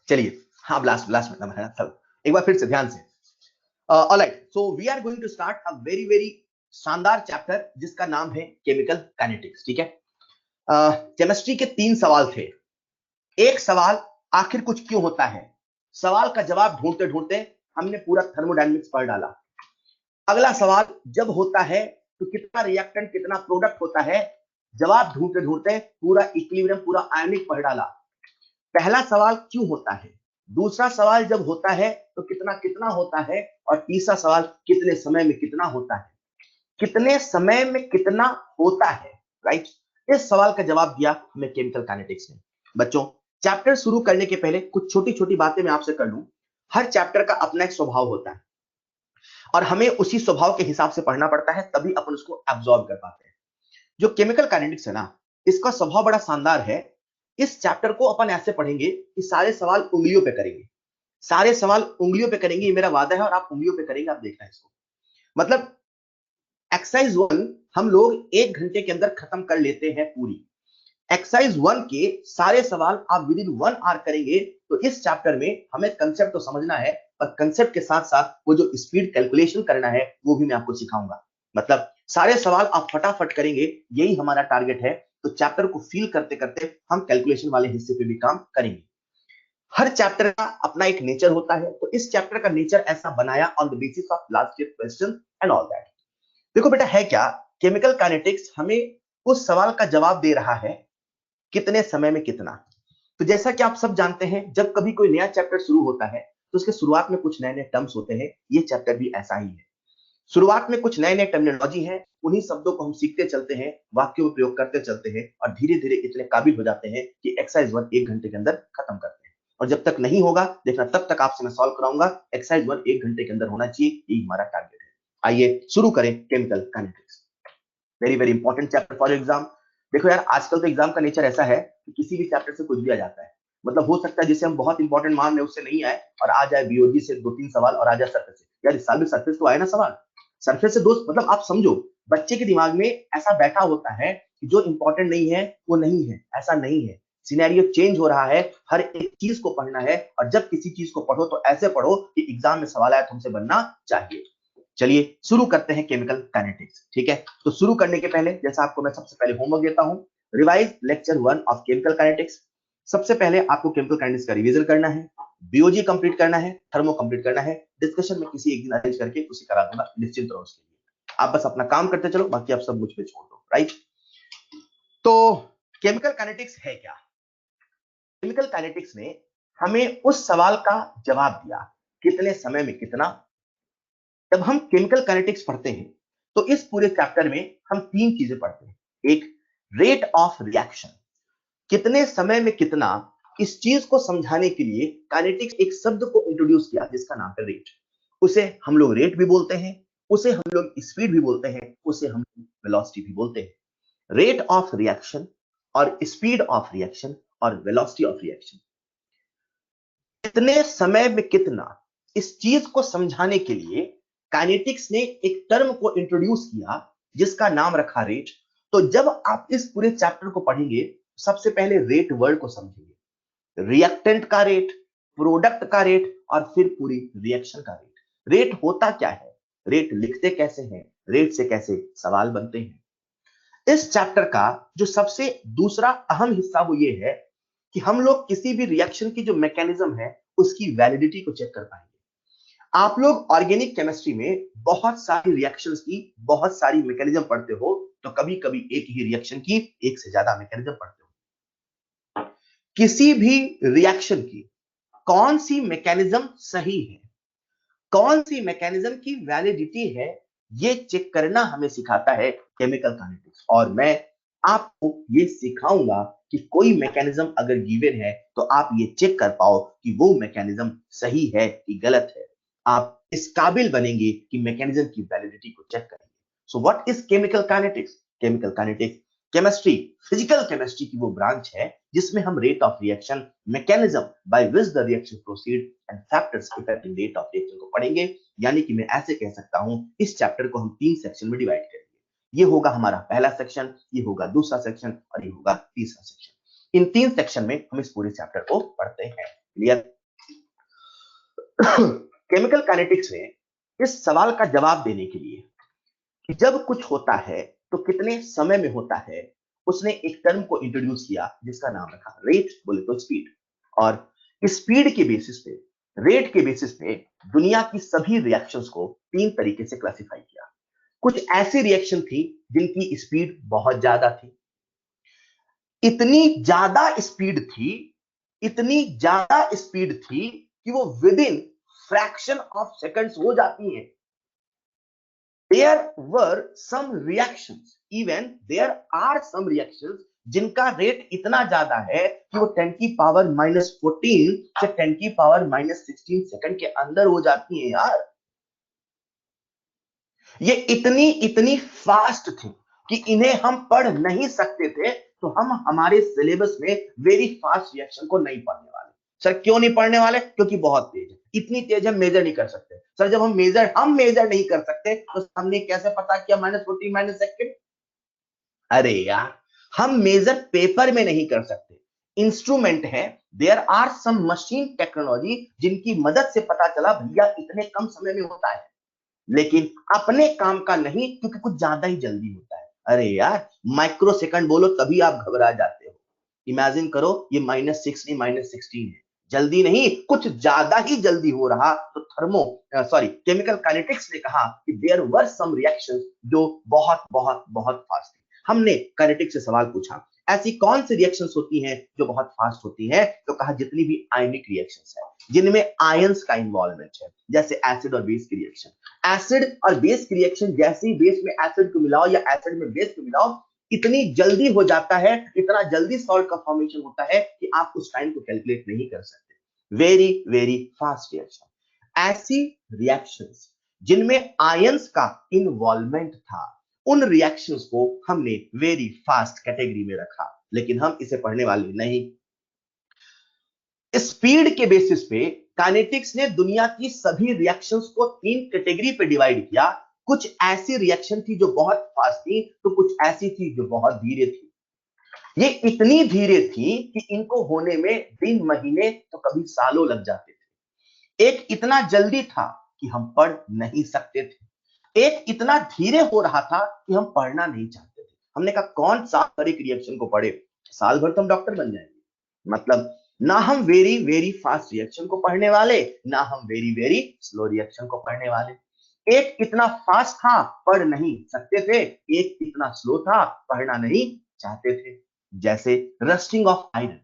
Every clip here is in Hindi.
चलिए, हाँ लास्ट लास्ट नंबर है ना, चलो एक बार फिर से ध्यान से। Alright, so we are going to start a very very शानदार चैप्टर जिसका नाम है केमिकल काइनेटिक्स। ठीक है, केमिस्ट्री के 3 सवाल थे। एक सवाल, आखिर कुछ क्यों होता है, सवाल का जवाब ढूंढते ढूंढते हमने पूरा थर्मोडायनेमिक्स पढ़ डाला। अगला सवाल, जब होता है तो कितना रिएक्टेंट कितना प्रोडक्ट होता है, जवाब ढूंढते ढूंढते पूरा इक्विलिब्रियम पूरा आयनिक पढ़ डाला। पहला सवाल क्यों होता है, दूसरा सवाल जब होता है तो कितना कितना होता है, और तीसरा सवाल कितने समय में कितना होता है। कितने समय में कितना होता है, राइट, इस सवाल का जवाब दिया हमें केमिकल काइनेटिक्स ने। बच्चों, चैप्टर शुरू करने के पहले कुछ छोटी छोटी बातें मैं आपसे कर लूं। हर चैप्टर का अपना एक स्वभाव होता है और हमें उसी स्वभाव के हिसाब से पढ़ना पड़ता है, तभी अपन उसको एब्जॉर्ब कर पाते हैं। जो केमिकल काइनेटिक्स है ना, इसका स्वभाव बड़ा शानदार है। इस चैप्टर को अपन ऐसे पढ़ेंगे कि सारे सवाल उंगलियों पे करेंगे, सारे सवाल उंगलियों पे करेंगे, ये मेरा वादा है, और आप उंगलियों पे करेंगे, आप देखना इसको। मतलब एक्सरसाइज 1 हम लोग 1 घंटे के अंदर खत्म कर लेते हैं पूरी। एक्सरसाइज 1 के सारे सवाल आप विद इन 1 आवर करेंगे। तो इस चैप्टर में हमें कंसेप्ट तो समझना है, और कंसेप्ट के साथ साथ वो जो स्पीड कैलकुलेशन करना है वो भी मैं आपको सिखाऊंगा। मतलब सारे सवाल आप फटाफट करेंगे, यही हमारा टारगेट है। तो चैप्टर को फील करते करते हम कैलकुलेशन वाले हिस्से पे भी काम करेंगे। हर चैप्टर का अपना एक नेचर होता है, तो इस चैप्टर का नेचर ऐसा बनाया on the basis of last year question and all that. देखो बेटा, है क्या, केमिकल काइनेटिक्स हमें उस सवाल का जवाब दे रहा है, कितने समय में कितना। तो जैसा कि आप सब जानते हैं, जब कभी कोई नया चैप्टर शुरू होता है तो उसके शुरुआत में कुछ नए नए टर्म्स होते हैं। ये चैप्टर भी ऐसा ही है। शुरुआत में कुछ नए नए टर्मिनोलॉजी है, उन्हीं शब्दों को हम सीखते चलते हैं, वाक्यों में प्रयोग करते चलते हैं, और धीरे धीरे इतने काबिल हो जाते हैं कि एक्सरसाइज 1 1 घंटे के अंदर खत्म करते हैं। और जब तक नहीं होगा, देखना, तब तक आपसे मैं सॉल्व कराऊंगा। एक्सरसाइज 1 1 घंटे के अंदर होना चाहिए, यही हमारा टारगेट है। आइए शुरू करें chemical kinetics. Very very important chapter for exam. देखो यार, आजकल तो एग्जाम का नेचर ऐसा है कि किसी भी चैप्टर से कुछ भी आ जाता है। मतलब हो सकता है जिसे हम बहुत इंपॉर्टेंट मान रहे हैं उससे नहीं आए, और आ जाए बीओजी से 2-3 सवाल, और आ जाए सरफेस से। यार इस साल भी सरफेस तो आए ना सवाल, सरफेस से दोस्त। मतलब आप समझो, बच्चे के दिमाग में ऐसा बैठा होता है कि जो इंपॉर्टेंट नहीं है वो नहीं है, ऐसा नहीं है। सिनेरियो चेंज हो रहा है, हर एक चीज को पढ़ना है, और जब किसी चीज को पढ़ो तो ऐसे पढ़ो कि एग्जाम में सवाल आए तुमसे बनना चाहिए। चलिए शुरू करते हैं केमिकल काइनेटिक्स। ठीक है, तो शुरू करने के पहले, जैसा आपको मैं सबसे पहले होमवर्क देता हूं, revise lecture 1 of chemical kinetics. सबसे पहले आपको केमिकल काइनेटिक्स का रिवीजन करना है, बीओजी कंप्लीट करना है, थर्मो कंप्लीट करना है। डिस्कशन में किसी एक दिन अरेंज करके उसे करा दूंगा, निश्चिंत रहो उसके लिए। आप बस अपना काम करते चलो, बाकी आप सब मुझ पे छोड़ दो, राइट। तो केमिकल काइनेटिक्स है क्या? केमिकल काइनेटिक्स ने हमें उस सवाल का जवाब दिया, कितने समय में कितना। जब हम केमिकल काइनेटिक्स पढ़ते हैं तो इस पूरे चैप्टर में हम 3 चीजें पढ़ते हैं। एक, रेट ऑफ रिएक्शन, कितने समय में कितना। इस चीज को समझाने के लिए काइनेटिक्स एक शब्द को इंट्रोड्यूस किया जिसका नाम है रेट। उसे हम लोग रेट भी बोलते हैं, उसे हम लोग स्पीड भी बोलते हैं, उसे हम वेलोसिटी भी बोलते हैं। रेट ऑफ रिएक्शन और स्पीड ऑफ रिएक्शन और वेलोसिटी ऑफ रिएक्शन, कितने समय में कितना, इस चीज को समझाने के लिए काइनेटिक्स ने एक टर्म को इंट्रोड्यूस किया जिसका नाम रखा रेट। तो जब आप इस पूरे चैप्टर को पढ़ेंगे, सबसे पहले रेट वर्ड को समझेंगे, रिएक्टेंट का रेट, प्रोडक्ट का रेट, और फिर पूरी रिएक्शन का रेट। रेट होता क्या है, रेट लिखते कैसे हैं, रेट से कैसे सवाल बनते हैं। इस चैप्टर का जो सबसे दूसरा अहम हिस्सा वो ये है कि हम लोग किसी भी रिएक्शन की जो मैकेनिज्म है उसकी वैलिडिटी को चेक कर पाएंगे। आप लोग ऑर्गेनिक केमिस्ट्री में बहुत सारी रिएक्शंस की बहुत सारी मैकेनिज्म पढ़ते हो, तो कभी कभी एक ही रिएक्शन की एक से ज्यादा मैकेनिज्म पढ़ते हो। किसी भी रिएक्शन की कौन सी मैकेनिज्म सही है, कौन सी मैकेनिज्म की वैलिडिटी है, ये चेक करना हमें सिखाता है केमिकल काइनेटिक्स। और मैं आपको ये सिखाऊंगा कि कोई मैकेनिज्म अगर गिवन है तो आप ये चेक कर पाओ कि वो मैकेनिज्म सही है कि गलत है। आप इस काबिल बनेंगे कि मैकेनिज्म की वैलिडिटी को चेक करेंगे। So what is chemical kinetics? Chemical kinetics chemistry, physical chemistry की वो ब्रांच है जिसमें हम rate of reaction, mechanism by which the reaction proceed and factors affecting rate of reaction को पढ़ेंगे। यानी कि मैं ऐसे कह सकता हूं, इस चैप्टर को हम 3 सेक्शन में डिवाइड करेंगे। ये होगा हमारा पहला सेक्शन, ये होगा दूसरा सेक्शन, और ये होगा तीसरा सेक्शन। इन 3 सेक्शन में हम इस पूरे चैप्टर को पढ़ते हैं। क्लियर? केमिकल काइनेटिक्स में इस सवाल का जवाब देने के लिए कि जब कुछ होता है तो कितने समय में होता है, उसने एक टर्म को इंट्रोड्यूस किया जिसका नाम रखा रेट, बोले तो स्पीड। और स्पीड के बेसिस पे, रेट के बेसिस पे दुनिया की सभी रिएक्शंस को 3 तरीके से क्लासिफाई किया। कुछ ऐसी रिएक्शन थी जिनकी स्पीड बहुत ज्यादा थी, इतनी ज्यादा स्पीड थी, इतनी ज्यादा स्पीड थी कि वो with in fraction of seconds हो जाती हैं। There were some reactions, even there are some reactions जिनका रेट इतना ज्यादा है कि वो 10 की पावर -14 से 10 की पावर -16 सेकंड के अंदर हो जाती है यार। ये इतनी इतनी फास्ट थी कि इन्हें हम पढ़ नहीं सकते थे, तो हम हमारे सिलेबस में वेरी फास्ट रिएक्शन को नहीं पढ़ने वाले। सर क्यों नहीं पढ़ने वाले? क्योंकि बहुत तेज है, इतनी तेज हम मेजर नहीं कर सकते। सर जब हम मेजर नहीं कर सकते तो हमने कैसे पता किया -14 -2? अरे यार, हम मेजर पेपर में नहीं कर सकते, इंस्ट्रूमेंट है, there are some machine technology जिनकी मदद से पता चला भैया इतने कम समय में होता है, लेकिन अपने काम का नहीं, क्योंकि कुछ ज्यादा ही जल्दी होता है। अरे यार, माइक्रो सेकंड बोलो तभी आप घबरा जाते हो। इमेजिन करो ये -6 नहीं -16 है, जल्दी नहीं, कुछ ज्यादा ही जल्दी हो रहा। तो केमिकल काइनेटिक्स ने कहा कि देयर वर सम रिएक्शंस जो बहुत बहुत बहुत फास्ट थी। हमने काइनेटिक्स से सवाल पूछा ऐसी कौन सी रिएक्शंस होती हैं जो बहुत फास्ट होती हैं, तो कहा जितनी भी आयनिक रिएक्शंस है जिनमें आयंस का इन्वॉल्वमेंट है, जैसे एसिड और बेस की रिएक्शन। एसिड और बेस की रिएक्शन, जैसे ही बेस में एसिड को मिलाओ या एसिड में बेस को मिलाओ, इतनी जल्दी हो जाता है, इतना जल्दी सॉल्ट का फॉर्मेशन होता है कि आप उस टाइम को कैलकुलेट नहीं कर सकते। Very very fast reaction. ऐसी रिएक्शंस जिनमें आयंस का इन्वॉल्वमेंट था, उन रिएक्शंस को हमने वेरी फास्ट कैटेगरी में रखा, लेकिन हम इसे पढ़ने वाले नहीं। स्पीड के बेसिस पे काइनेटिक्स ने दुनिया की सभी रिएक्शंस को 3 कैटेगरी पे डिवाइड किया। कुछ ऐसी रिएक्शन थी जो बहुत फास्ट थी, तो कुछ ऐसी थी जो बहुत धीरे थी। ये इतनी धीरे थी कि इनको होने में दिन, महीने तो कभी सालों लग जाते थे। एक इतना जल्दी था कि हम पढ़ नहीं सकते थे, एक इतना धीरे हो रहा था कि हम पढ़ना नहीं चाहते थे। हमने कहा कौन साल भर एक रिएक्शन को पढ़े, साल भर तो हम डॉक्टर बन जाएंगे। मतलब ना हम वेरी वेरी फास्ट रिएक्शन को पढ़ने वाले, ना हम वेरी वेरी स्लो रिएक्शन को पढ़ने वाले। एक इतना फास्ट था, पढ़ नहीं सकते थे, एक इतना स्लो था, पढ़ना नहीं चाहते थे। जैसे रस्टिंग ऑफ आयरन,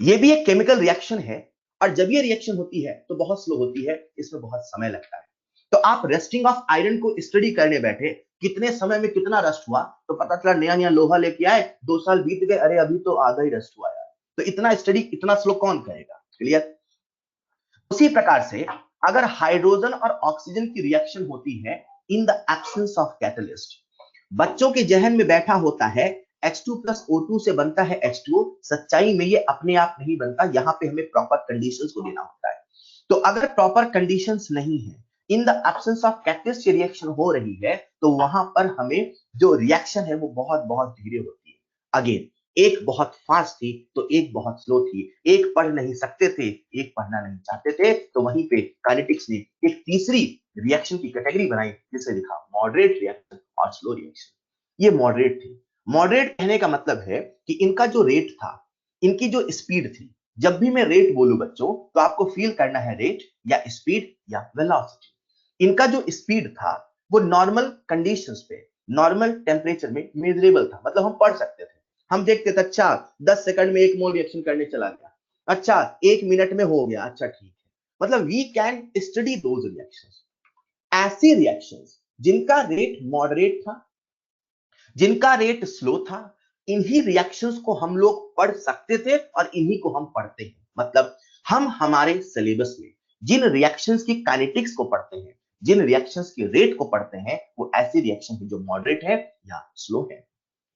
ये भी एक केमिकल रिएक्शन है, और जब ये रिएक्शन होती है तो बहुत स्लो होती है, इसमें बहुत समय लगता है। तो आप रस्टिंग ऑफ आयरन को स्टडी करने बैठे, कितने समय में कितना रस्ट हुआ, तो पता चला नया नया लोहा लेके आए, 2 साल बीत गए, अरे अभी तो आधा ही रस्ट हुआ यार। तो इतना स्टडी इतना स्लो कौन करेगा? क्लियर? उसी प्रकार से अगर हाइड्रोजन और ऑक्सीजन की रिएक्शन होती है in the absence of catalyst, बच्चों के जहन में बैठा होता है H2 प्लस O2 से बनता है H2O, सच्चाई में ये अपने आप नहीं बनता, यहां पे हमें प्रॉपर कंडीशंस को देना होता है। तो अगर प्रॉपर कंडीशंस नहीं है, in the absence of catalyst reaction हो रही है, तो वहां पर हमें जो रिएक्शन है वो बहुत बहुत धीरे होती है। अगेन, एक बहुत फास्ट थी तो एक बहुत स्लो थी, एक पढ़ नहीं सकते थे, एक पढ़ना नहीं चाहते थे। तो वहीं पे काइनेटिक्स ने एक तीसरी रिएक्शन की कैटेगरी बनाई जिसे लिखा मॉडरेट रिएक्शन और स्लो रिएक्शन। ये मॉडरेट थी। मॉडरेट कहने का मतलब है कि इनका जो रेट था, इनकी जो स्पीड थी, जब भी मैं रेट बोलूं बच्चों, तो आपको फील करना है रेट या स्पीड या वेलोसिटी। इनका जो स्पीड था वो नॉर्मल कंडीशंस पे, नॉर्मल टेम्परेचर में मेजरेबल था, मतलब हम पढ़ सकते थे। हम देखते थे अच्छा 10 सेकंड में 1 मोल रिएक्शन करने चला गया, अच्छा 1 मिनट में हो गया, अच्छा ठीक है। मतलब we can study those reactions. ऐसी रिएक्शंस जिनका रेट मॉडरेट था, जिनका रेट स्लो था, इन्हीं रिएक्शंस को हम लोग पढ़ सकते थे और इन्हीं को हम पढ़ते हैं। मतलब हम हमारे सिलेबस में जिन रिएक्शंस की काइनेटिक्स को पढ़ते हैं, जिन रिएक्शंस के रेट को पढ़ते हैं, वो ऐसी रिएक्शन है जो मॉडरेट है या स्लो है।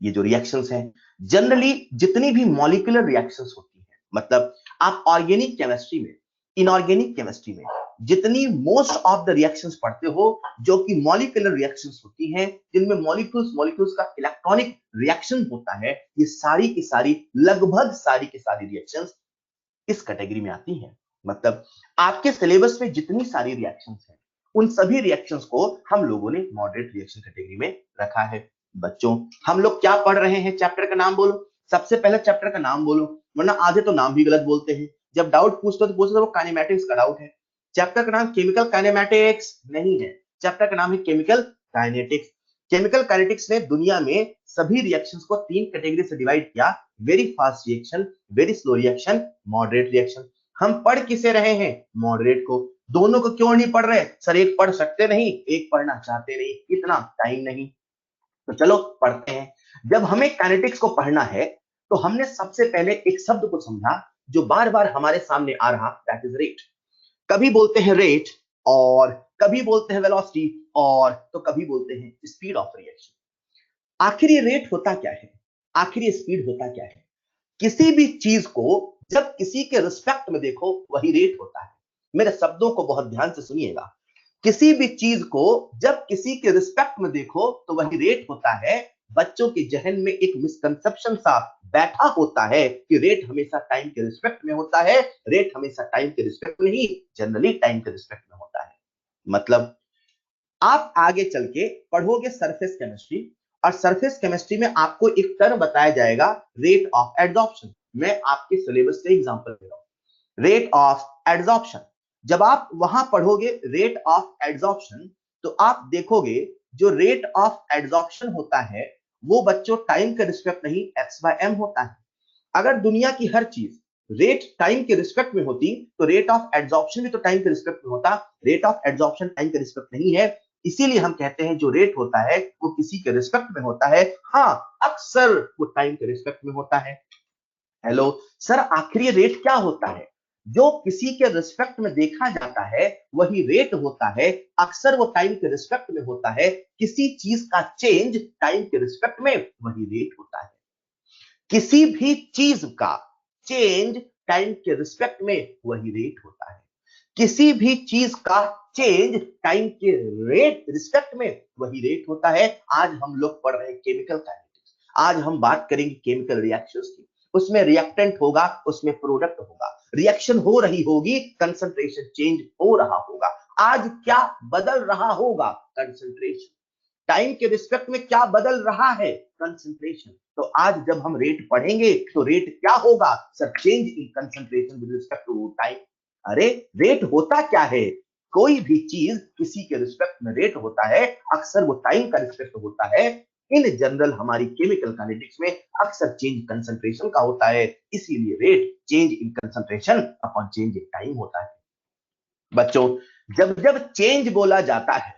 ये जो रिएक्शंस हैं, जनरली जितनी भी मॉलिक्यूलर रिएक्शंस होती हैं, मतलब आप ऑर्गेनिक केमिस्ट्री में, इनऑर्गेनिक केमिस्ट्री में जितनी मोस्ट ऑफ द रिएक्शंस पढ़ते हो जो कि मॉलिक्यूलर रिएक्शंस होती हैं, जिनमें मॉलिक्यूल्स का इलेक्ट्रॉनिक रिएक्शन होता है, ये सारी की सारी, लगभग सारी की सारी रिएक्शंस इस कैटेगरी में आती हैं। मतलब आपके सिलेबस में जितनी सारी रिएक्शंस हैं, उन सभी रिएक्शंस को हम लोगों ने मॉडरेट रिएक्शन कैटेगरी में रखा है। बच्चों हम लोग क्या पढ़ रहे हैं, चैप्टर का नाम बोलो, सबसे पहले चैप्टर का नाम बोलो, वरना आधे तो नाम भी गलत बोलते हैं। जब डाउट पूछते हो तो पूछते वो काइनेमैटिक्स का डाउट है। चैप्टर का नाम केमिकल काइनेमैटिक्स नहीं है, चैप्टर का नाम है केमिकल काइनेटिक्स। केमिकल काइनेटिक्स ने दुनिया में सभी रिएक्शंस को 3 कैटेगरी से डिवाइड किया, very fast reaction, very slow reaction, moderate reaction. हम पढ़ किसे रहे हैं, मॉडरेट को। दोनों को क्यों नहीं पढ़ रहे सर, एक पढ़ सकते नहीं, एक पढ़ना चाहते नहीं, इतना टाइम नहीं। तो चलो पढ़ते हैं। जब हमें काइनेटिक्स को पढ़ना है तो हमने सबसे पहले एक शब्द को समझा जो बार बार हमारे सामने आ रहा, दैट इज रेट। कभी बोलते हैं रेट और कभी बोलते हैं वेलोसिटी और तो कभी बोलते हैं स्पीड ऑफ रिएक्शन। आखिर ये रेट होता क्या है, आखिर ये स्पीड होता क्या है? किसी भी चीज को जब किसी के रिस्पेक्ट में देखो वही रेट होता है। मेरे शब्दों को बहुत ध्यान से सुनिएगा। किसी भी चीज को जब किसी के रिस्पेक्ट में देखो तो वही रेट होता है। बच्चों के जहन में एक मिसकंसेप्शन सा बैठा होता है कि रेट हमेशा टाइम के रिस्पेक्ट में होता है। रेट हमेशा टाइम के रिस्पेक्ट में नहीं, जनरली टाइम के रिस्पेक्ट में होता है। मतलब आप आगे चल के पढ़ोगे सरफेस केमिस्ट्री, और सरफेस केमिस्ट्री में आपको एक टर्म बताया जाएगा, रेट ऑफ एडजॉर्प्शन। मैं आपके सिलेबस से एग्जांपल दे रहा हूं, रेट ऑफ एडजॉर्प्शन। जब आप वहां पढ़ोगे रेट ऑफ एडजॉर्प्शन तो आप देखोगे जो रेट ऑफ एडजॉर्प्शन होता है वो बच्चों टाइम के रिस्पेक्ट नहीं, एक्स बाय एम होता है। अगर दुनिया की हर चीज रेट टाइम के रिस्पेक्ट में होती तो रेट ऑफ एडजॉर्प्शन भी तो टाइम के रिस्पेक्ट में होता। रेट ऑफ एडजॉर्प्शन टाइम के रिस्पेक्ट नहीं है, इसीलिए हम कहते हैं जो रेट होता है वो किसी के रिस्पेक्ट में होता है। हाँ, अक्सर वो टाइम के रिस्पेक्ट में होता है। हेलो सर, आखिर ये रेट क्या होता है? जो किसी के रिस्पेक्ट में देखा जाता है वही रेट होता है। अक्सर वो टाइम के रिस्पेक्ट में होता है। किसी चीज का चेंज टाइम के रिस्पेक्ट में वही रेट होता है। किसी भी चीज का चेंज टाइम के रिस्पेक्ट में वही रेट होता है। किसी भी चीज का चेंज टाइम के रेट रिस्पेक्ट में वही रेट होता है। आज हम लोग पढ़ रहे हैं केमिकल काइनेटिक्स। आज हम बात करेंगे केमिकल रिएक्शंस की। उसमें रिएक्टेंट होगा, उसमें प्रोडक्ट होगा, रिएक्शन हो रही होगी, कंसंट्रेशन चेंज हो रहा होगा। आज क्या बदल रहा होगा, कंसंट्रेशन। टाइम के रिस्पेक्ट में क्या बदल रहा है, कंसंट्रेशन। तो आज जब हम रेट पढ़ेंगे तो रेट क्या होगा sir, change in concentration with respect to time. अरे रेट होता क्या है, कोई भी चीज किसी के रिस्पेक्ट में रेट होता है, अक्सर वो टाइम का रिस्पेक्ट होता है। इन जनरल हमारी केमिकल काइनेटिक्स में अक्सर चेंज कंसंट्रेशन का होता है, इसीलिए rate change in concentration upon change in time होता है। बच्चों जब जब चेंज बोला जाता है,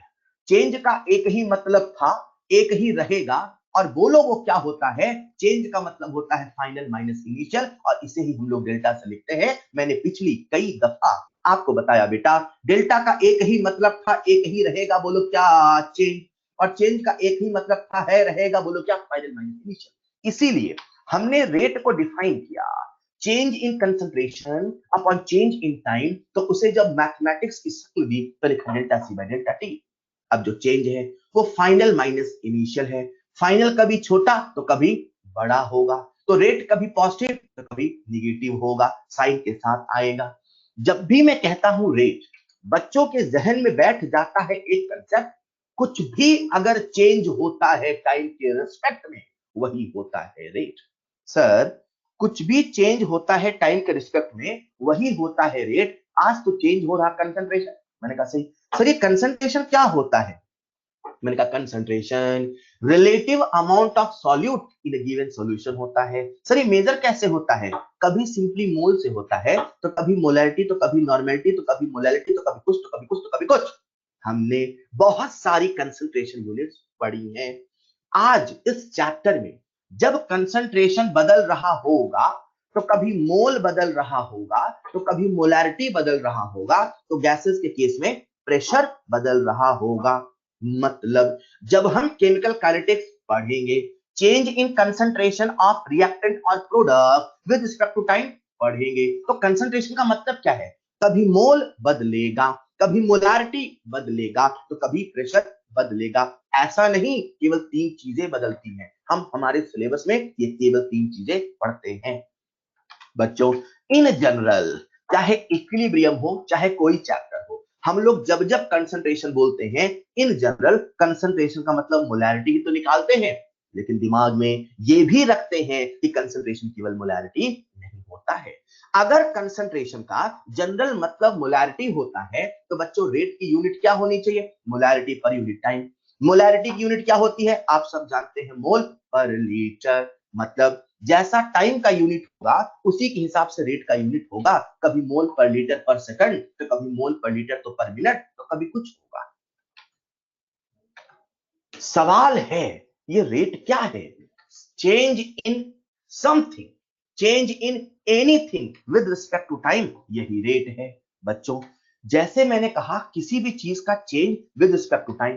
चेंज का एक ही मतलब था, एक ही रहेगा। और बोलो वो क्या होता है, चेंज का मतलब होता है फाइनल माइनस इनिशियल, और इसे ही हम लोग डेल्टा से लिखते हैं। मैंने पिछली कई दफा आपको बताया बेटा, डेल्टा का एक ही मतलब था, एक ही रहेगा, बोलो क्या, चेंज। और चेंज का एक ही मतलब था, है, रहेगा, बोलो क्या, फाइनल माइनस इनिशियल। इसीलिए हमने रेट को डिफाइन किया, change in concentration upon change in time. तो उसे जब मैथमेटिक्स की शक्ल दी तो लिखा delta C by delta T. अब जो चेंज है वो फाइनल माइनस इनिशियल है। फाइनल कभी छोटा तो कभी बड़ा होगा, तो रेट कभी पॉजिटिव तो कभी निगेटिव होगा, साइन के साथ आएगा। जब भी मैं कहता हूं रेट, बच्चों के जहन में बैठ जाता है एक कंसेप्ट, कुछ भी अगर चेंज होता है टाइम के रिस्पेक्ट में वही होता है रेट। सर कुछ भी चेंज होता है टाइम के रिस्पेक्ट में वही होता है रेट। आज तो चेंज हो रहा कंसंट्रेशन। मैंने कहा सही। सर ये कंसंट्रेशन क्या होता है? मैंने कहा concentration relative amount of solute in a given solution होता है। सर ये मेजर कैसे होता है? कभी सिंपली मोल से होता है, तो कभी मोलैरिटी, तो कभी नॉर्मेलिटी, तो कभी मोलैरिटी, तो कभी कुछ, तो कभी कुछ, तो कभी कुछ। हमने बहुत सारी कंसंट्रेशन यूनिट्स पढ़ी हैं। आज इस चैप्टर में जब कंसंट्रेशन बदल रहा होगा तो कभी मोल बदल रहा होगा, तो कभी मोलैरिटी बदल रहा होगा, तो गैसेस के केस में प्रेशर बदल रहा होगा। मतलब जब हम केमिकल काइनेटिक्स पढ़ेंगे, change in concentration of reactant और product with respect to time पढ़ेंगे, तो कंसंट्रेशन का मतलब क्या है? कभी मोल बदलेगा, कभी मोलैरिटी बदलेगा, तो कभी प्रेशर बदलेगा। ऐसा नहीं केवल 3 चीजें बदलती हैं, हम हमारे सिलेबस में ये केवल 3 चीजें पढ़ते हैं। बच्चों इन जनरल चाहे इक्विलिब्रियम हो, चाहे कोई चैप्टर हो, हम लोग जब जब कंसंट्रेशन बोलते हैं, इन जनरल कंसंट्रेशन का मतलब मोलैरिटी ही तो निकालते हैं, लेकिन दिमाग में ये भी रखते हैं कि कंसंट्रेशन केवल मोलैरिटी नहीं होता है। अगर कंसंट्रेशन का जनरल मतलब मोलैरिटी होता है, तो बच्चों रेट की यूनिट क्या होनी चाहिए? Molarity per unit time. Molarity की यूनिट क्या होती है? आप सब जानते हैं, मोल पर लीटर। मतलब जैसा टाइम का यूनिट होगा उसी के हिसाब से रेट का यूनिट होगा। कभी मोल पर लीटर पर सेकंड, तो कभी मोल पर लीटर तो पर मिनट, तो कभी कुछ होगा। सवाल है ये रेट क्या है? Change in something, change in anything with respect to time, यही रेट है बच्चों। जैसे मैंने कहा किसी भी चीज का change with respect to time,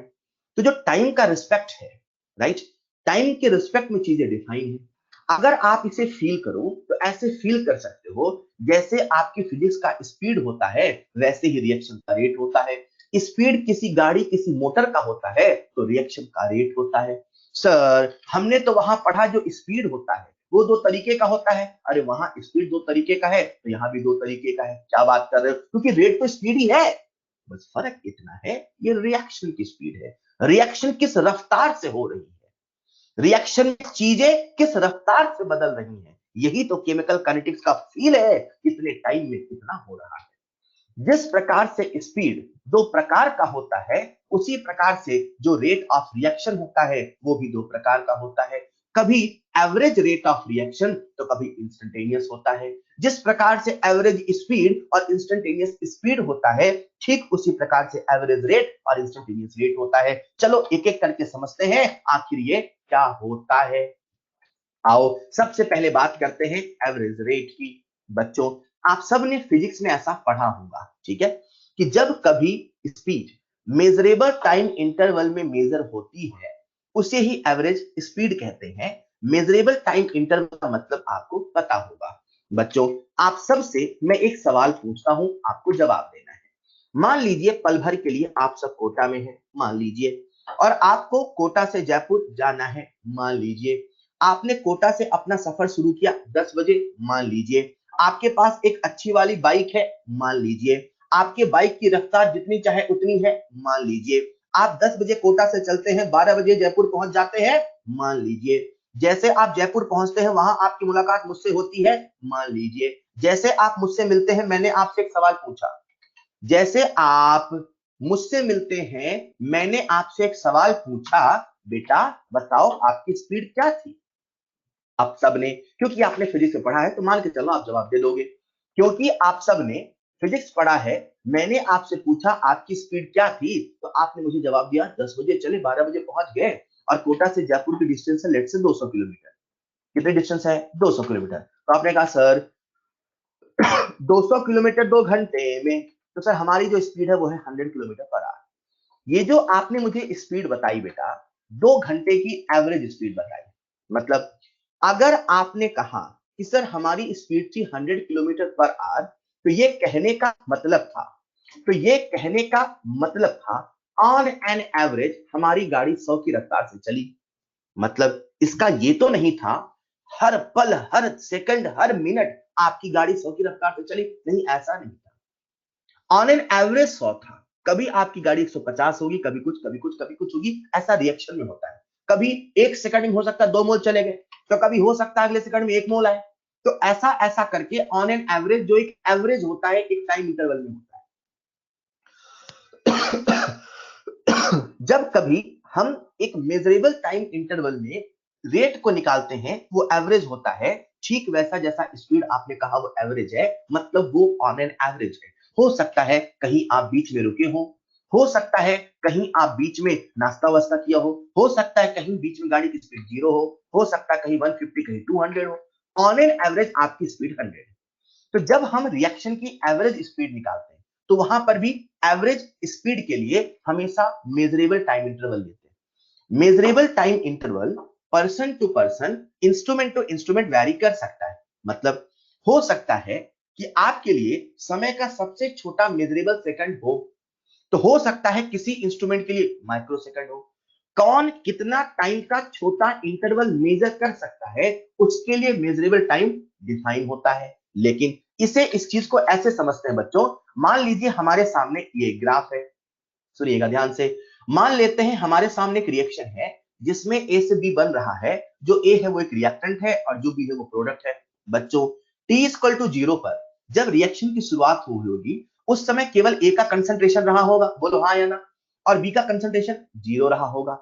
तो जो टाइम का रिस्पेक्ट है, राइट, टाइम के रिस्पेक्ट में चीजें डिफाइन है। अगर आप इसे फील करो तो ऐसे फील कर सकते हो जैसे आपकी फिजिक्स का स्पीड होता है, वैसे ही रिएक्शन का रेट होता है। स्पीड किसी गाड़ी किसी मोटर का होता है, तो रिएक्शन का रेट होता है। सर हमने तो वहां पढ़ा जो स्पीड होता है वो दो तरीके का होता है। अरे वहां स्पीड दो तरीके का है तो यहाँ भी दो तरीके का है। क्या बात कर रहे हो? क्योंकि रेट तो स्पीड ही है, बस फर्क इतना है ये रिएक्शन की स्पीड है। रिएक्शन किस रफ्तार से हो रही है, रिएक्शन में चीजें किस रफ्तार से बदल रही हैं, यही तो केमिकल काइनेटिक्स का फील है, कितने टाइम में कितना हो रहा है। जिस प्रकार से स्पीड दो प्रकार का होता है, उसी प्रकार से जो रेट ऑफ रिएक्शन होता है वो भी दो प्रकार का होता है। कभी एवरेज रेट ऑफ रिएक्शन तो कभी इंस्टेंटेनियस होता है। जिस प्रकार से एवरेज स्पीड और इंस्टेंटेनियस स्पीड होता है, ठीक उसी प्रकार से एवरेज रेट और इंस्टेंटेनियस रेट होता है। चलो एक एक करके समझते हैं आखिर ये क्या होता है। आओ सबसे पहले बात करते हैं एवरेज रेट की। बच्चों आप सब ने फिजिक्स में ऐसा पढ़ा होगा, ठीक है, कि जब कभी स्पीड मेजरेबल टाइम इंटरवल में मेजर होती है उसे ही एवरेज स्पीड कहते हैं। मेजरेबल टाइम इंटरवल का मतलब आपको पता होगा। बच्चों आप सबसे मैं एक सवाल पूछता हूं, आपको जवाब देना है। मान लीजिए पल भर के लिए आप सब कोटा में हैं, मान लीजिए, और आपको कोटा से जयपुर जाना है, मान लीजिए। आपने कोटा से अपना सफर शुरू किया 10 बजे, मान लीजिए। आपके पास एक अच्छी वाली बाइक है, मान लीजिए। आपके बाइक की रफ्तार जितनी चाहे उतनी है, मान लीजिए। आप 10 बजे कोटा से चलते हैं, 12 बजे जयपुर पहुंच जाते हैं, मान लीजिए। जैसे आप जयपुर पहुंचते हैं वहां आपकी मुलाकात मुझसे होती है, मान लीजिए। जैसे आप मुझसे मिलते हैं, मैंने आपसे एक सवाल पूछा, जैसे आप मुझसे मिलते हैं मैंने आपसे एक सवाल पूछा, बेटा बताओ आपकी स्पीड क्या थी? आप सबने, क्योंकि आपने फिजिक्स में पढ़ा है तो मान के चलो आप जवाब दे दोगे। क्योंकि आप सबने फिजिक्स पढ़ा है, मैंने आपसे पूछा आपकी स्पीड क्या थी, तो आपने मुझे जवाब दिया 10 बजे चले 12 बजे पहुंच गए। और कोटा से जयपुर की डिस्टेंस है लेट से 200 किलोमीटर। कितनी डिस्टेंस है? 200 किलोमीटर। तो आपने कहा सर 200 किलोमीटर 2 घंटे में, तो सर हमारी जो स्पीड है वो है 100 किलोमीटर पर आवर। ये जो आपने मुझे स्पीड बताई बेटा, 2 घंटे की एवरेज स्पीड बताई। मतलब अगर आपने कहा कि सर हमारी स्पीड थी 100 किलोमीटर पर आवर, तो ये कहने का मतलब था, तो ये कहने का मतलब था ऑन एन एवरेज हमारी गाड़ी 100 की रफ्तार से चली। मतलब इसका ये तो नहीं था हर पल हर सेकंड हर मिनट आपकी गाड़ी 100 की रफ्तार से चली, नहीं ऐसा नहीं था। ऑन एन एवरेज 100 था। कभी आपकी गाड़ी 150 होगी, कभी कुछ कभी कुछ कभी कुछ होगी, ऐसा रिएक्शन में होता है। कभी एक सेकंड में हो सकता है 2 मोल चले गए, तो कभी हो सकता है अगले सेकंड में 1 मोल आए। तो ऐसा ऐसा करके ऑन एन एवरेज जो एक एवरेज होता है एक टाइम इंटरवल में होता है। जब कभी हम एक मेजरेबल टाइम इंटरवल में रेट को निकालते हैं वो एवरेज होता है। ठीक वैसा जैसा स्पीड आपने कहा वो एवरेज है, मतलब वो ऑन एन एवरेज है। हो सकता है कहीं आप बीच में रुके हो सकता है कहीं आप बीच में नाश्ता वास्ता किया हो सकता है कहीं बीच में गाड़ी की स्पीड 0 हो सकता है कहीं 150 कहीं 200 हो। ऑन एन एवरेज आपकी स्पीड 100 है। तो जब हम रिएक्शन की एवरेज स्पीड निकालते हैं तो वहां पर भी एवरेज स्पीड के लिए हमेशा मेजरेबल टाइम इंटरवल लेते हैं। Measurable time interval person to person, instrument to instrument vary कर सकता है। मतलब हो सकता है कि आपके लिए समय का सबसे छोटा मेजरेबल सेकंड तो हो सकता है किसी इंस्ट्रूमेंट के लिए माइक्रो सेकंड हो। कौन कितना टाइम का छोटा इंटरवल मेजर कर सकता है उसके लिए मेजरेबल टाइम डिफाइन होता है। लेकिन इसे इस चीज को ऐसे समझते हैं बच्चों, मान लीजिए हमारे सामने ये ग्राफ है, सुनिएगा ध्यान से। मान लेते हैं हमारे सामने एक रिएक्शन है जिसमें ए से बी बन रहा है, जो ए है वो एक रिएक्टेंट है और जो बी है वो प्रोडक्ट है। बच्चों टी इक्वल टू 0 पर जब रिएक्शन की शुरुआत हुई होगी उस समय केवल ए का कंसंट्रेशन रहा होगा, बोलो हाँ या ना, और बी का कंसंट्रेशन 0 रहा होगा।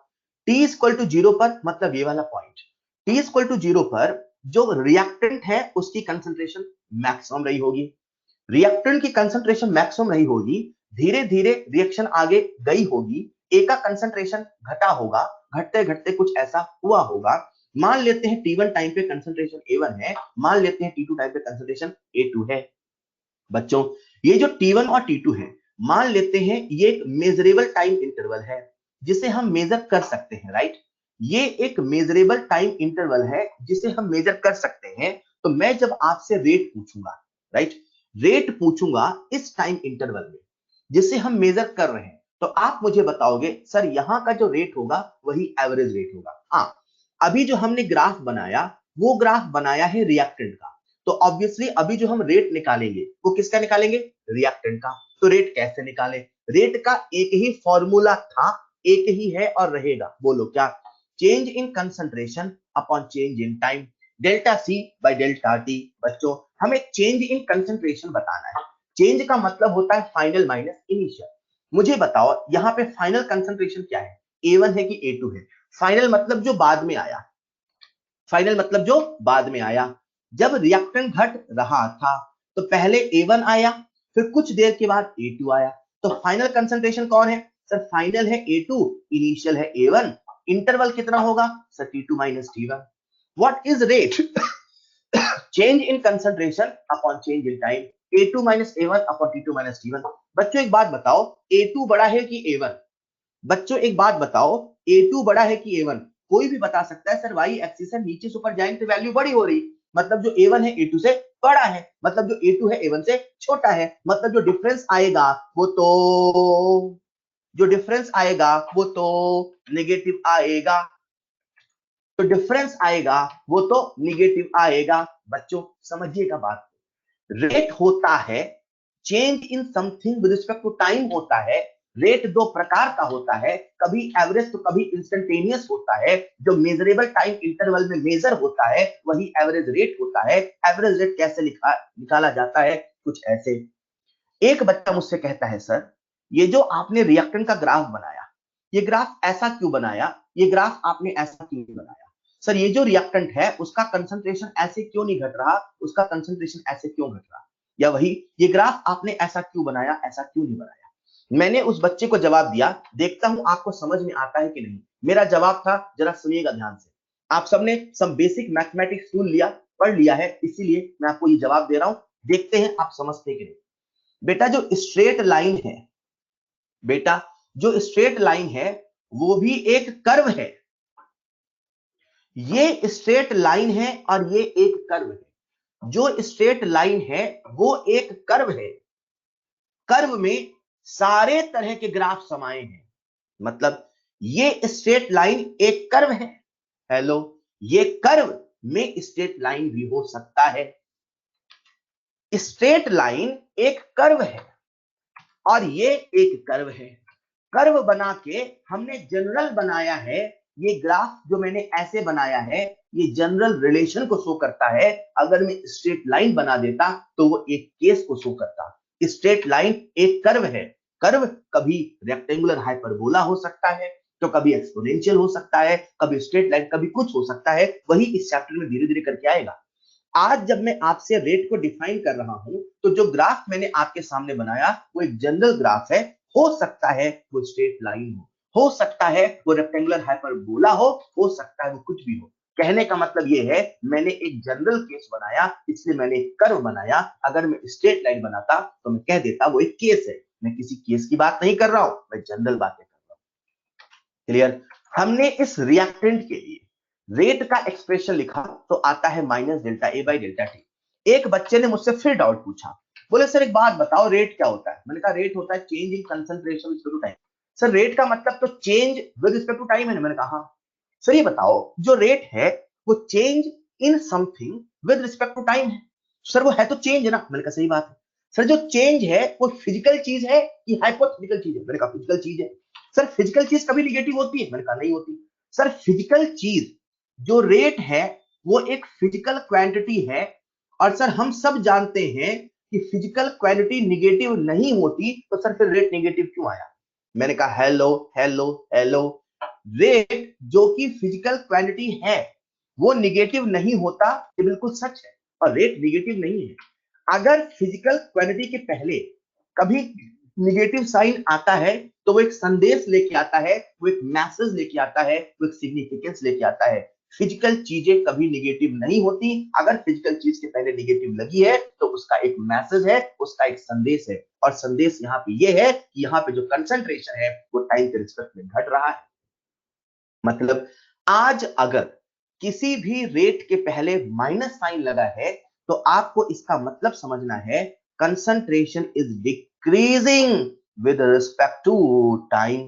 टी इक्वल टू 0 पर मतलब ये वाला पॉइंट, टी इक्वल टू 0 पर जो रिएक्टेंट है उसकी कंसंट्रेशन मैक्सिमम रही होगी। रिएक्टेंट की कंसंट्रेशन मैक्सिमम रही होगी, धीरे धीरे रिएक्शन आगे गई होगी, ए का कंसंट्रेशन घटा होगा, घटते घटते कुछ ऐसा हुआ होगा। मान लेते हैं T1 टाइम पे कंसंट्रेशन A1 है, मान लेते हैं T2 टाइम पे कंसंट्रेशन A2 है। बच्चों ये जो T1 और T2 है, मान लेते हैं ये एक मेजरेबल टाइम इंटरवल है जिसे हम मेजर कर सकते हैं, राइट। ये एक मेजरेबल टाइम इंटरवल है जिसे हम मेजर कर सकते हैं। तो मैं जब आपसे रेट पूछूंगा, राइट, रेट पूछूंगा इस टाइम इंटरवल में जिसे हम मेजर कर रहे हैं, तो आप मुझे बताओगे सर यहां का जो रेट होगा वही एवरेज रेट होगा। हाँ, अभी जो हमने ग्राफ बनाया वो ग्राफ बनाया है रिएक्टेंट का, तो ऑब्वियसली अभी जो हम रेट निकालेंगे वो किसका निकालेंगे, रिएक्टेंट का। तो रेट कैसे निकालें, रेट का एक ही फॉर्मूला था, एक ही है और रहेगा, बोलो क्या, change in concentration upon change in time, delta C by delta T. बच्चों हमें चेंज इन कंसंट्रेशन बताना है, चेंज का मतलब होता है फाइनल माइनस इनिशियल। मुझे बताओ यहाँ पे फाइनल कंसंट्रेशन क्या है, A1 है कि A2 है, फाइनल मतलब जो बाद में आया, फाइनल मतलब जो बाद में आया। जब रिएक्टेंट घट रहा था तो पहले A1 आया, फिर कुछ देर के बाद A2 आया, तो फाइनल कंसंट्रेशन कौन है सर, फाइनल है A2, इनिशियल है A1, इंटरवल कितना होगा sir T2 minus T1। What is rate, change in concentration upon change in time, A2 minus A1 upon T2 minus T1। बच्चों एक बात बताओ, A2 बड़ा है कि A1, बच्चों एक बात बताओ, A2 बड़ा है कि A1, कोई भी बता सकता है सर वाई एक्सिस है, नीचे से ऊपर जाएंगे तो वैल्यू बड़ी हो रही, मतलब जो A1 है A2 से बड़ा है, मतलब जो A2 है A1 से छोटा है, मतलब जो डिफरेंस आएगा वो तो, जो डिफरेंस आएगा वो तो नेगेटिव आएगा, तो डिफरेंस आएगा वो तो निगेटिव आएगा। बच्चों समझिएगा बात, रेट होता है change in something with respect to time होता है। रेट दो प्रकार का होता है, कभी एवरेज तो कभी इंस्टेंटेनियस होता है, जो मेजरेबल टाइम इंटरवल में मेजर होता है वही एवरेज रेट होता है। एवरेज रेट कैसे निकाला जाता है, कुछ ऐसे। एक बच्चा मुझसे कहता है सर ये जो आपने रिएक्टेंट का ग्राफ बनाया, ये ग्राफ ऐसा क्यों बनाया, ये ग्राफ आपने ऐसा क्यों बनाया सर, ये जो रिएक्टेंट है उसका कंसंट्रेशन ऐसे क्यों नहीं घट रहा, उसका कंसंट्रेशन ऐसे क्यों घट रहा, या वही ये ग्राफ आपने ऐसा क्यों बनाया, ऐसा क्यों नहीं बनाया। मैंने उस बच्चे को जवाब दिया, देखता हूं आपको समझ में आता है कि नहीं। मेरा जवाब था, जरा सुनिएगा ध्यान से, आप सबने सम बेसिक मैथमेटिक्स टूल लिया, पढ़ लिया है, इसीलिए मैं आपको ये जवाब दे रहा हूं, देखते हैं आप समझते कि नहीं। बेटा जो स्ट्रेट लाइन है, बेटा जो स्ट्रेट लाइन है वो भी एक कर्व है, ये स्ट्रेट लाइन है और ये एक कर्व है। जो स्ट्रेट लाइन है वो एक कर्व है, कर्व में सारे तरह के ग्राफ समाये हैं, मतलब ये स्ट्रेट लाइन एक कर्व है, हेलो, ये कर्व में स्ट्रेट लाइन भी हो सकता है। स्ट्रेट लाइन एक कर्व है और ये एक कर्व है, कर्व बना के हमने जनरल बनाया है। ये ग्राफ जो मैंने ऐसे बनाया है ये जनरल रिलेशन को शो करता है, अगर मैं स्ट्रेट लाइन बना देता तो वो एक केस को शो करता। स्ट्रेट लाइन एक कर्व है, कर्व कभी रेक्टेंगुलर हाइपरबोला हो सकता है, तो कभी एक्सपोनेंशियल हो सकता है, कभी स्ट्रेट लाइन, कभी कुछ हो सकता है, वही इस चैप्टर में धीरे धीरे करके आएगा। आज जब मैं आपसे रेट को डिफाइन कर रहा हूं तो जो ग्राफ मैंने आपके सामने बनाया वो एक जनरल ग्राफ है, हो सकता है वो स्ट्रेट लाइन हो सकता है वो रेक्टेंगुलर हाइपरबोला हो सकता है वो कुछ भी हो। कहने का मतलब ये है मैंने एक जनरल केस बनाया, इसलिए मैंने एक कर्व बनाया। अगर मैं स्ट्रेट लाइन बनाता तो मैं कह देता वो एक केस है, मैं किसी केस की बात नहीं कर रहा हूं, मैं जनरल बातें कर रहा हूं। क्लियर। हमने इस रिएक्टेंट के लिए रेट का एक्सप्रेशन लिखा तो आता है minus delta A by delta T. एक बच्चे ने मुझसे फिर डाउट पूछा, बोले सर एक बात बताओ रेट क्या होता है। मैंने कहा रेट होता है change in concentration with respect to time. Sir rate का मतलब तो change with respect to time है। मैंने कहा हाँ। सर ये बताओ जो रेट है वो change in something with respect to time है, सर वो है तो चेंज है ना। मैंने कहा सही बात है। सर जो चेंज है वो फिजिकल चीज है कि हाइपोथेटिकल चीज है? मैंने कहा फिजिकल चीज है। सर फिजिकल चीज कभी निगेटिव होती है? मैंने कहा नहीं होती। सर फिजिकल चीज जो रेट है वो एक फिजिकल क्वांटिटी है, और सर हम सब जानते हैं कि फिजिकल क्वांटिटी निगेटिव नहीं होती, तो सर फिर रेट निगेटिव क्यों आया? मैंने कहा हेलो हेलो हेलो, रेट जो कि फिजिकल क्वांटिटी है वो निगेटिव नहीं होता, ये बिल्कुल सच है, और रेट निगेटिव नहीं है। अगर फिजिकल क्वांटिटी के पहले कभी निगेटिव साइन आता है तो वो एक संदेश लेके आता है, वो एक मैसेज लेके आता है, वो एक सिग्निफिकेंस लेके आता है। फिजिकल चीजें कभी निगेटिव नहीं होती। अगर फिजिकल चीज के पहले निगेटिव लगी है तो उसका एक मैसेज है, उसका एक संदेश है, और संदेश यहाँ पे ये है कि यहाँ पे जो कंसंट्रेशन है वो टाइम के रिस्पेक्ट में घट रहा है। मतलब आज अगर किसी भी रेट के पहले माइनस साइन लगा है तो आपको इसका मतलब समझना है concentration is decreasing with respect to time.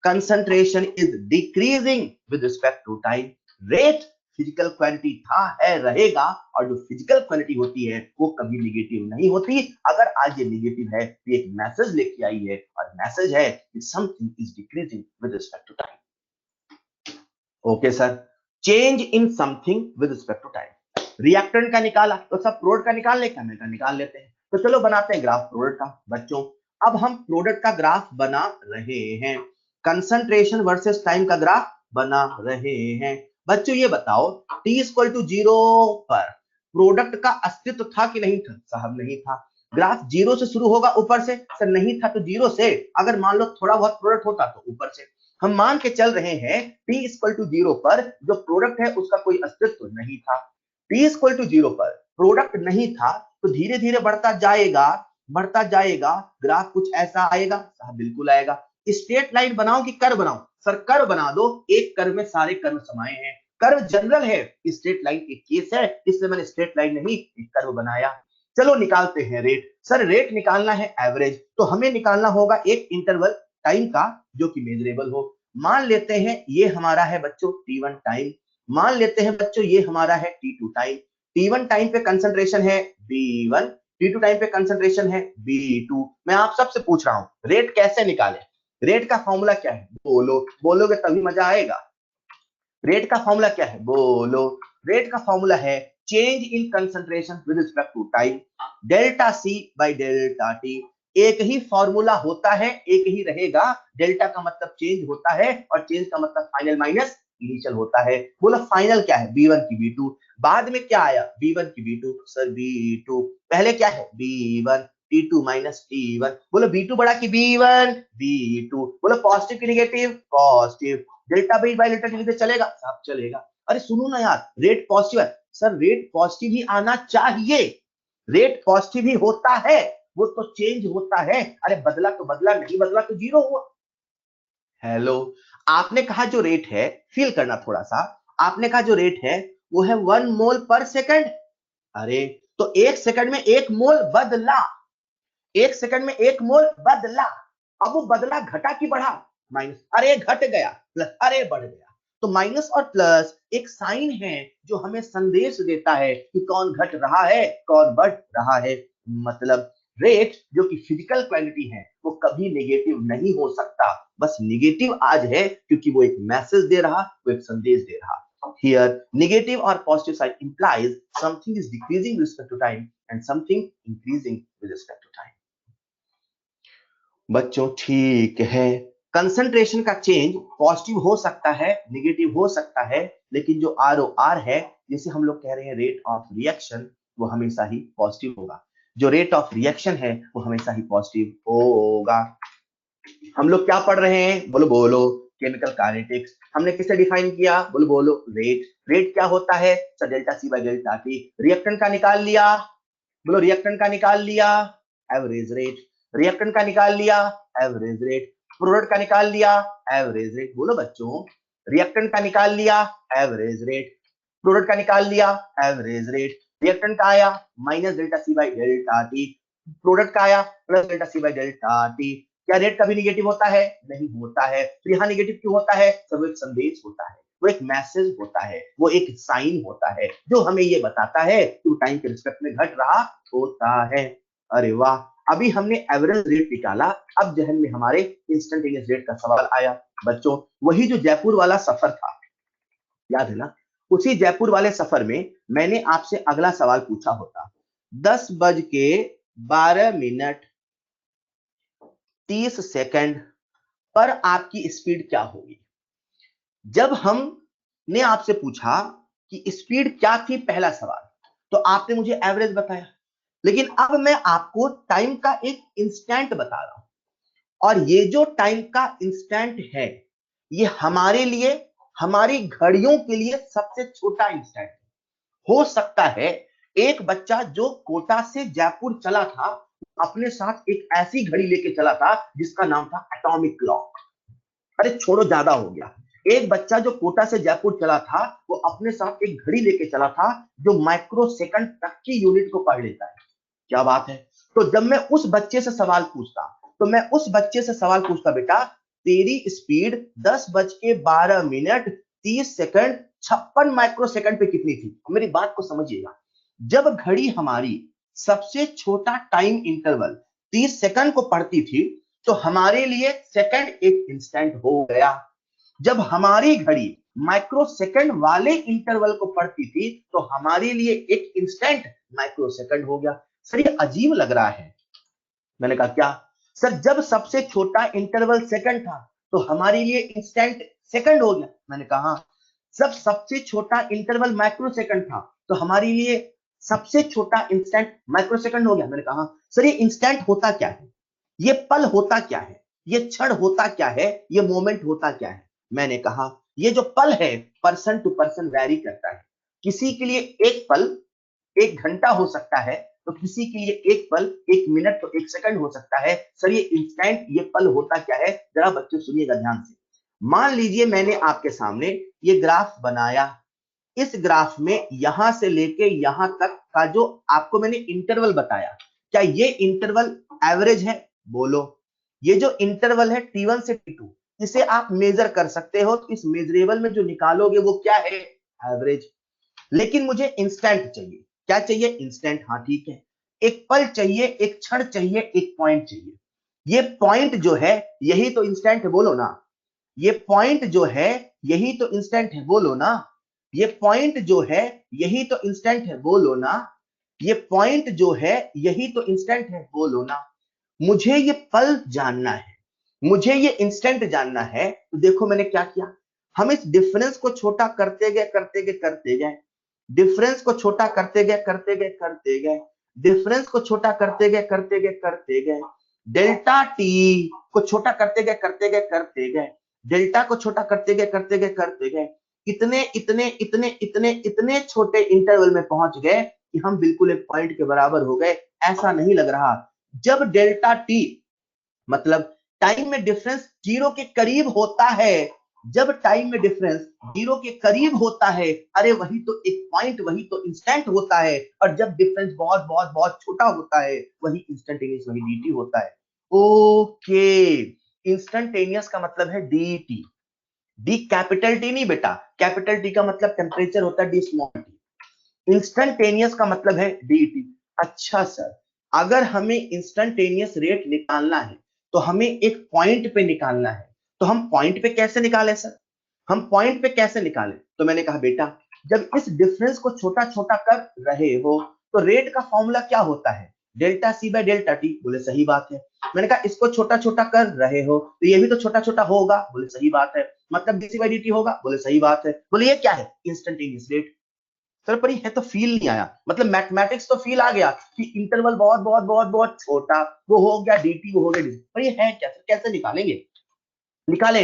Concentration is decreasing with respect to time. Rate physical quantity था, है, रहेगा, और जो फिजिकल क्वांटिटी होती है वो कभी निगेटिव नहीं होती। अगर आज ये निगेटिव है तो एक मैसेज लेके आई है, और मैसेज है कि something is decreasing with respect to time. Okay sir, change in something with respect to time. Reactant का निकाला तो सब प्रोडक्ट का निकाल ले क्या? मैं का निकाल लेते हैं। तो चलो बनाते हैं ग्राफ प्रोडक्ट का। बच्चों अब हम प्रोडक्ट का ग्राफ बना रहे हैं, कंसंट्रेशन वर्सेस टाइम का ग्राफ बना रहे हैं। बच्चों ये बताओ t इक्वल टू 0 पर प्रोडक्ट का अस्तित्व था कि नहीं था? साहब नहीं था। ग्राफ 0 से शुरू होगा ऊपर से? सर नहीं था। तो 0 से अगर मान लो थोड़ा बहुत प्रोडक्ट होता तो ऊपर से। हम मान के चल रहे हैं t इक्वल टू 0 पर जो प्रोडक्ट है उसका कोई अस्तित्व नहीं था। t इक्वल टू 0 पर प्रोडक्ट नहीं था तो धीरे धीरे बढ़ता जाएगा, ग्राफ कुछ ऐसा आएगा। साहब बिल्कुल आएगा। स्ट्रेट लाइन बनाओ कि कर्व बनाओ? सर कर्व बना दो, एक कर्व में सारे कर्व समाये हैं। कर्व जनरल है, स्ट्रेट लाइन एक केस है, इसलिए मैंने स्ट्रेट लाइन नहीं एक कर्व बनाया। चलो निकालते हैं रेट। सर रेट निकालना है एवरेज, तो हमें निकालना होगा एक इंटरवल टाइम का जो कि मेजरेबल हो। मान लेते हैं ये हमारा है बच्चों t1 टाइम, मान लेते हैं बच्चों ये हमारा है t2 टाइम। t1 टाइम पे कंसंट्रेशन है b1, t2 टाइम पे कंसंट्रेशन है b2। मैं आप सबसे पूछ रहा हूं रेट कैसे निकाले? रेट का फॉर्मूला क्या है? बोलो, बोलोगे तभी मजा आएगा। रेट का फॉर्मूला क्या है? बोलो। रेट का फॉर्मूला है change in concentration with respect to time, delta C by delta T. एक ही फॉर्मूला होता है, एक ही रहेगा। डेल्टा का मतलब चेंज होता है, और चेंज का मतलब फाइनल माइनस इनिशियल होता है। बोलो फाइनल क्या है? b1 की b2। बाद में क्या आया? b1 की b2। सर b2 पहले क्या है? b1 t2 minus t1। बोलो b2 बड़ा की b1? b2। बोलो पॉजिटिव की negative? Positive. Delta base bye delta T चलेगा? साहब चलेगा। अरे सुनो ना यार, रेट पॉजिटिव है। सर रेट पॉजिटिव ही आना चाहिए, रेट पॉजिटिव ही होता है, वो तो चेंज होता है। अरे बदला तो बदला, नहीं बदला तो 0 हुआ। हेलो, आपने कहा जो रेट है, फील करना थोड़ा सा, आपने कहा जो रेट है वो है 1 मोल पर सेकंड। अरे तो 1 सेकंड में 1 मोल बदला, 1 सेकंड में 1 मोल बदला। अब वो बदला घटा कि बढ़ा? माइनस। अरे घट गया, प्लस, अरे बढ़ गया। तो माइनस और प्लस एक साइन है जो हमें संदेश देता है कि कौन घट रहा है, कौन बढ़ रहा है। मतलब रेट जो कि फिजिकल क्वांटिटी है वो कभी नेगेटिव नहीं हो सकता। बस नेगेटिव आज है क्योंकि वो एक मैसेज दे रहा, वो एक संदेश दे रहा। Here, negative or positive side implies something is decreasing with respect to time and something increasing with respect to time. बच्चों ठीक है, कंसंट्रेशन का चेंज पॉजिटिव हो सकता है, नेगेटिव हो सकता है, लेकिन जो ROR है, जिसे हम लोग कह रहे हैं रेट ऑफ रिएक्शन, वो हमेशा ही पॉजिटिव होगा। जो रेट ऑफ रिएक्शन है वो हमेशा ही पॉजिटिव होगा। हम लोग क्या पढ़ रहे हैं? बोलो बोलो, केमिकल काइनेटिक्स। हमने किसे डिफाइन किया? बोलो बोलो, रेट। रेट क्या होता है? Sir delta C by delta T. Reactant का निकाल लिया, बोलो रिएक्टेंट का निकाल लिया, एवरेज रेट। रिएक्टेंट का निकाल लिया, एवरेज रेट। प्रोडक्ट का निकाल लिया, एवरेज रेट। बोलो बच्चों, रिएक्टेंट का निकाल लिया, एवरेज रेट। प्रोडक्ट का निकाल लिया, एवरेज रेट। रिएक्टेंट का आया minus delta C by delta T, product का आया plus delta C by delta T. क्या रेट कभी निगेटिव होता है? नहीं होता है। तो यहाँ निगेटिव क्यों होता है? सब एक संदेश होता है। वो एक मैसेज होता है, वो एक साइन होता है जो हमें ये बताता है कि वो टाइम के रिस्पेक्ट में घट रहा होता है। अरे वाह, अभी हमने एवरेज रेट निकाला, अब जहन में हमारे इंस्टेंटेनियस रेट का सवाल आया। बच्चों, वही जो जयपुर वाला सफर था, याद है ना? उसी जयपुर वाले सफर में मैंने आपसे अगला सवाल पूछा होता, 10:12:30 पर आपकी स्पीड क्या होगी? जब हमने आपसे पूछा कि स्पीड क्या थी, पहला सवाल, तो आपने मुझे एवरेज बताया, लेकिन अब मैं आपको टाइम का एक इंस्टेंट बता रहा हूं, और ये जो टाइम का इंस्टेंट है, ये हमारे लिए, हमारी घड़ियों के लिए सबसे छोटा इंस्टेंट हो सकता है। एक बच्चा जो कोटा से जयपुर चला था, अपने साथ एक ऐसी घड़ी लेके चला था जिसका नाम था एटॉमिक क्लॉक। अरे छोड़ो, ज्यादा हो गया। एक बच्चा जो कोटा से जयपुर चला था, वो अपने साथ एक घड़ी लेके चला था जो माइक्रो सेकंड तक की यूनिट को पढ़ लेता है। क्या बात है। तो जब मैं उस बच्चे से सवाल पूछता, बेटा तेरी स्पीड 10:12:30 56 माइक्रो सेकंड पे कितनी थी? मेरी बात को समझिएगा। जब घड़ी हमारी सबसे छोटा टाइम इंटरवल 30 सेकंड को पढ़ती थी, तो हमारे लिए सेकंड एक इंस्टेंट हो गया। जब हमारी घड़ी माइक्रो सेकंड वाले इंटरवल को पढ़ती थी, तो हमारे लिए एक इंस्टेंट माइक्रो सेकंड हो गया। सर ये अजीब लग रहा है। मैंने कहा क्या सर, जब सबसे छोटा इंटरवल सेकंड था, तो हमारे लिए इंस्टेंट सेकंड हो गया। मैंने कहा जब सबसे छोटा इंटरवल माइक्रो सेकंड था, तो हमारे लिए सबसे छोटा इंस्टेंट माइक्रो सेकंड हो गया। मैंने कहा सर ये इंस्टेंट होता क्या है, ये पल होता क्या है, ये क्षण होता क्या है, ये मोमेंट होता क्या है? मैंने कहा ये जो पल है, पर्सन टू पर्सन वैरी करता है। किसी के लिए एक पल 1 घंटा हो सकता है, तो किसी के लिए एक पल 1 मिनट तो 1 सेकंड हो सकता है। सर ये इंस्टेंट, ये पल होता क्या है? जरा बच्चे सुनिएगा ध्यान से। मान लीजिए मैंने आपके सामने ये ग्राफ बनाया, इस ग्राफ में यहां से लेके यहां तक का जो आपको मैंने इंटरवल बताया, क्या ये इंटरवल एवरेज है? बोलो। ये जो इंटरवल है T1 से T2, इसे आप मेजर कर सकते हो, तो इस मेजरेबल में जो निकालोगे वो क्या है? एवरेज। लेकिन मुझे इंस्टेंट चाहिए। क्या चाहिए? इंस्टेंट। हाँ ठीक है, एक पल चाहिए, एक क्षण चाहिए, एक पॉइंट चाहिए। ये पॉइंट जो है यही तो इंस्टेंट है, बोलो ना। ये पॉइंट जो है यही तो इंस्टेंट है, बोलो ना। ये पॉइंट जो है यही तो इंस्टेंट है, बोलो ना। ये पॉइंट जो है यही तो इंस्टेंट है, बोलो ना। मुझे ये पल जानना है, मुझे ये इंस्टेंट जानना है। तो देखो मैंने क्या किया, हम इस डिफरेंस को छोटा करते गए, डिफरेंस को छोटा करते गए, डिफरेंस को छोटा करते गए, डेल्टा टी को छोटा करते गए, डेल्टा को छोटा करते गए, इतने इतने इतने इतने इतने छोटे इंटरवल में पहुंच गए कि हम बिल्कुल एक पॉइंट के बराबर हो गए। ऐसा नहीं लग रहा? जब डेल्टा टी मतलब टाइम में डिफरेंस 0 के करीब होता है, जब टाइम में डिफरेंस 0 के करीब होता है, अरे वही तो एक पॉइंट, वही तो इंस्टेंट होता है। और जब डिफरेंस बहुत बहुत बहुत छोटा होता है, वही इंस्टेंटेनियस, वही डीटी होता है। ओके, इंस्टेंटेनियस का मतलब है डीटी। डी कैपिटल टी नहीं बेटा, कैपिटल टी का मतलब टेम्परेचर होता है, डी स्मॉल टी। इंस्टेंटेनियस का मतलब है डीटी। अच्छा सर, अगर हमें इंस्टेंटेनियस रेट निकालना है, तो हमें एक पॉइंट पे निकालना है, तो हम पॉइंट पे कैसे निकालें सर? हम पॉइंट पे कैसे निकालें? तो मैंने कहा बेटा, जब इस डिफरेंस को छोटा छोटा कर रहे हो, तो रेट का फॉर्मूला क्या होता है? Delta C by delta T. बोले सही बात है। मैंने कहा इसको छोटा छोटा कर रहे हो, तो ये भी तो छोटा छोटा होगा। बोले सही बात है। मतलब डीसी बाय डीटी होगा। बोले सही बात है। बोले ये क्या है? Instantaneous rate. सर पर ये तो फील नहीं आया, मतलब मैथमेटिक्स तो फील आ गया कि इंटरवल बहुत बहुत बहुत बहुत छोटा, वो हो गया डीटी, वो हो गया डीटी, पर ये है क्या सर? कैसे निकालेंगे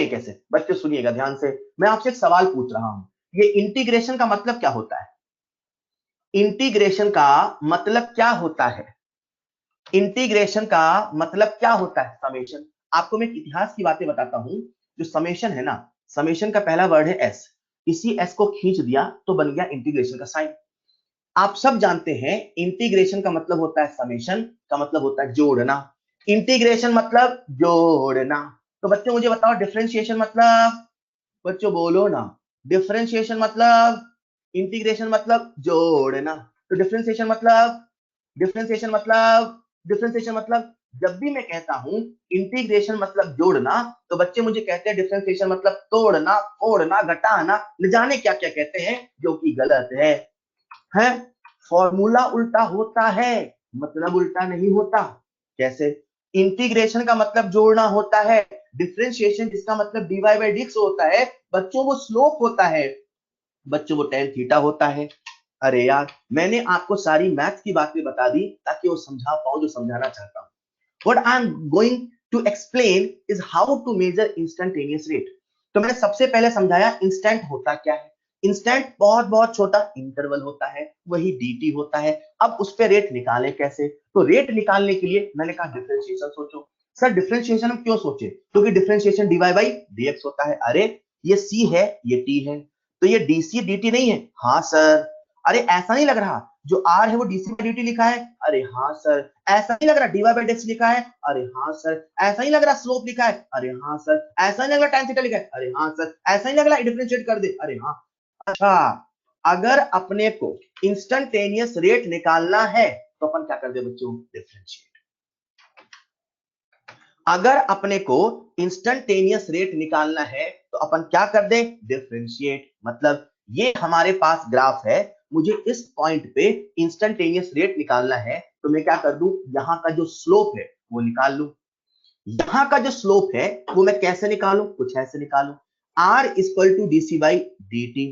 कैसे? बच्चे सुनिएगा ध्यान से, मैं आपसे एक सवाल पूछ रहा हूं। ये इंटीग्रेशन का मतलब क्या होता है? इंटीग्रेशन का मतलब क्या होता है? इंटीग्रेशन का मतलब क्या होता है? समेशन। आपको मैं एक इतिहास की बातें बताता हूं। जो समेशन है ना, समेशन का पहला वर्ड है एस, इसी एस को खींच दिया तो बन गया इंटीग्रेशन का साइन। आप सब जानते हैं इंटीग्रेशन का मतलब होता है समेशन, का मतलब होता है जोड़ना। इंटीग्रेशन मतलब जोड़ना। तो बच्चों मुझे बताओ डिफरेंशिएशन मतलब? बच्चों बोलो ना, डिफरेंशिएशन मतलब, इंटीग्रेशन मतलब जोड़ना। तो डिफरेंशिएशन मतलब जब भी मैं कहता हूं इंटीग्रेशन मतलब जोड़ना, तो बच्चे मुझे कहते हैं डिफरेंशिएशन मतलब तोड़ना, फोड़ना, घटाना, न जाने क्या क्या कहते हैं, जो कि गलत है। फॉर्मूला उल्टा होता है, मतलब उल्टा नहीं होता। कैसे? इंटीग्रेशन का मतलब जोड़ना होता है, डिफरेंशिएशन जिसका मतलब dy बाई dx होता है बच्चों वो स्लोप होता है, बच्चों वो tan थीटा होता है। अरे यार, मैंने आपको सारी मैथ्स की बातें बता दी ताकि वो समझा पाओ जो समझाना चाहता हूं। What I'm going to explain is how to measure instantaneous rate. तो मैंने सबसे पहले समझाया इंस्टेंट होता क्या है। इंस्टेंट बहुत बहुत छोटा इंटरवल होता है, वही dt होता है। अब उस पे रेट निकालें कैसे? तो रेट निकालने के लिए मैंने कहा डिफरेंशिएशन सोचो। सर डिफरेंशिएशन हम क्यों सोचे? क्योंकि डिफरेंशिएशन dy बाई dx होता है। अरे ये c है, ये t है, तो ये dc dt नहीं है? हाँ सर। अरे ऐसा नहीं लग रहा, जो r है वो dc बाई dt लिखा है? अरे हाँ सर। ऐसा नहीं लग रहा dy बाई dx लिखा है? अरे हाँ सर। ऐसा नहीं लग रहा स्लोप लिखा है? अरे हाँ सर। ऐसा नहीं लग रहा tan थीटा लिखा है? अरे हाँ सर। ऐसा नहीं लग रहा डिफरेंशिएट कर दे? अरे हाँ। अच्छा, अगर अपने को इंस्टेंटेनियस रेट निकालना है तो अपन क्या कर दे बच्चों? डिफरेंशिएट। अगर अपने को इंस्टेंटेनियस रेट निकालना है तो अपन क्या कर दे? डिफरेंशिएट। मतलब ये हमारे पास ग्राफ है, मुझे इस पॉइंट पे इंस्टेंटेनियस रेट निकालना है, तो मैं क्या कर दूं? यहां का जो स्लोप है वो निकाल लूं। यहां का जो स्लोप है वो मैं कैसे निकालूं? कुछ ऐसे निकालूं, r equal to dc by dt।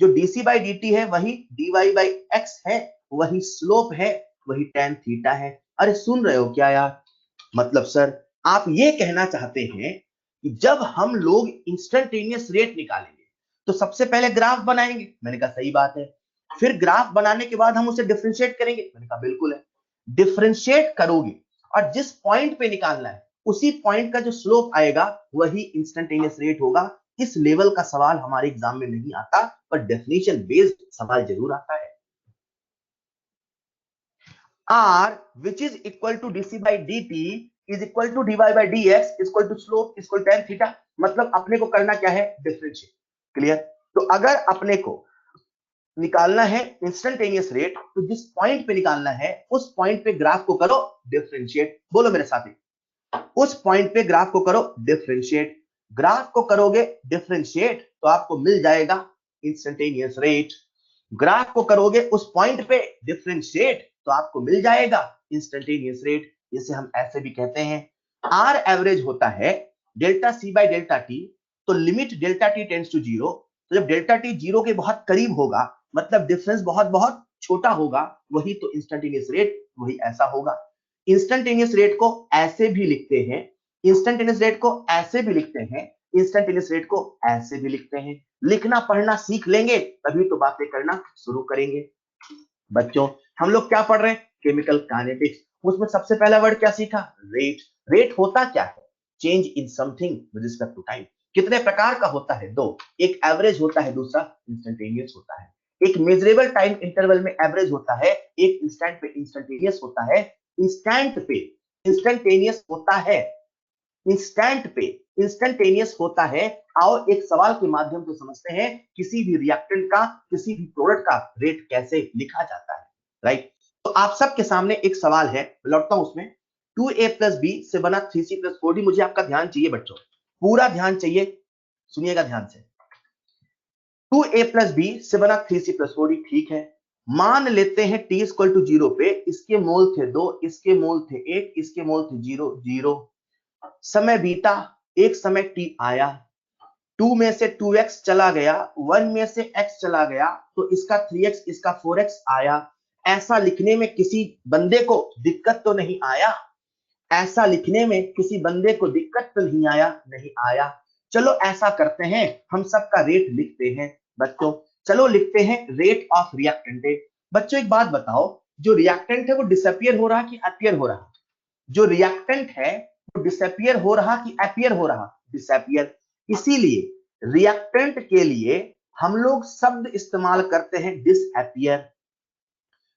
जो dc बाई dt है वही dy बाई x है, वही स्लोप है, वही tan थीटा है। अरे सुन रहे हो क्या यार? मतलब सर आप ये कहना चाहते हैं कि जब हम लोग इंस्टेंटेनियस रेट निकालेंगे तो सबसे पहले ग्राफ बनाएंगे? मैंने कहा सही बात है। फिर ग्राफ बनाने के बाद हम उसे डिफरेंशिएट करेंगे? मैंने कहा बिल्कुल है। डिफरेंशिएट करोगे और जिस पॉइंट पे निकालना है उसी पॉइंट का जो स्लोप आएगा वही इंस्टेंटेनियस रेट होगा। इस लेवल का सवाल हमारे एग्जाम में नहीं आता, पर डेफिनेशन बेस्ड सवाल जरूर आता है। r which is equal to dc by dt is equal to dy by dx equal to slope equal tan theta। मतलब अपने को करना क्या है? डिफरेंशिएट। क्लियर? तो अगर अपने को निकालना है इंस्टेंटेनियस रेट तो जिस पॉइंट पे निकालना है उस पॉइंट पे ग्राफ को करो डिफरेंशिएट। बोलो मेरे साथ ही, उस पॉइंट पे ग्राफ को करो डिफरेंशिएट। ग्राफ को करोगे डिफरेंशिएट तो आपको मिल जाएगा इंस्टेंटेनियस रेट। ग्राफ को करोगे उस पॉइंट पे डिफरेंशिएट तो आपको मिल जाएगा इंस्टेंटेनियस रेट। जिसे हम ऐसे भी कहते हैं, आर एवरेज होता है delta C by delta T. तो limit delta T tends to zero, तो जब डेल्टा टी जीरो के बहुत करीब होगा मतलब डिफरेंस बहुत बहुत छोटा होगा, वही तो इंस्टेंटेनियस रेट वही ऐसा होगा। इंस्टेंटेनियस रेट को ऐसे भी लिखते हैं, इंस्टेंटेनियस रेट को ऐसे भी लिखते हैं, इंस्टेंटेनियस रेट को ऐसे भी लिखते हैं। लिखना पढ़ना सीख लेंगे तभी तो बातें करना शुरू करेंगे। बच्चों हम लोग क्या पढ़ रहे हैं? Chemical kinetics. उसमें सबसे पहला वर्ड क्या सीखा? रेट। रेट होता क्या है? Change in something with respect to time. कितने प्रकार का होता है? दो, एक एवरेज होता है, दूसरा इंस्टेंटेनियस होता है। एक मेजरेबल टाइम इंटरवल में एवरेज होता है, एक इंस्टेंट पे इंस्टेंटेनियस होता है। इंस्टेंट पे इंस्टेंटेनियस होता है, इंस्टेंट पे इंस्टेंटेनियस होता है। आओ एक सवाल के माध्यम से समझते हैं किसी भी रिएक्टेंट का, किसी भी प्रोडक्ट का रेट कैसे लिखा जाता है। राइट? तो आप सबके सामने एक सवाल है, लौटता हूं उसमें। 2a प्लस बी से बना 3c प्लस 4d। मुझे आपका ध्यान चाहिए बच्चों, पूरा ध्यान चाहिए, सुनिएगा ध्यान से। 2a प्लस बी से बना 3c प्लस 4d, ठीक है। मान लेते हैं t इक्वल टू 0 पे इसके मोल थे 2, इसके मोल थे 1, इसके मोल थे 0 0। समय बीता, एक समय t आया, 2 में से 2x चला गया, 1 में से x चला गया, तो इसका 3x इसका 4x आया। ऐसा लिखने में किसी बंदे को दिक्कत तो नहीं आया? ऐसा लिखने में किसी बंदे को दिक्कत तो नहीं आया? नहीं आया। चलो ऐसा करते हैं, हम सबका रेट लिखते हैं बच्चों। चलो लिखते हैं रेट ऑफ रिएक्टेंट। बच्चों एक बात बताओ, जो रिएक्टेंट है वो डिसअपियर हो रहा कि अपीयर हो रहा? जो रिएक्टेंट है वो डिसअपियर हो रहा कि अपीयर हो रहा? डिसअपियर। इसीलिए रिएक्टेंट के लिए हम लोग शब्द इस्तेमाल करते हैं डिसअपियर।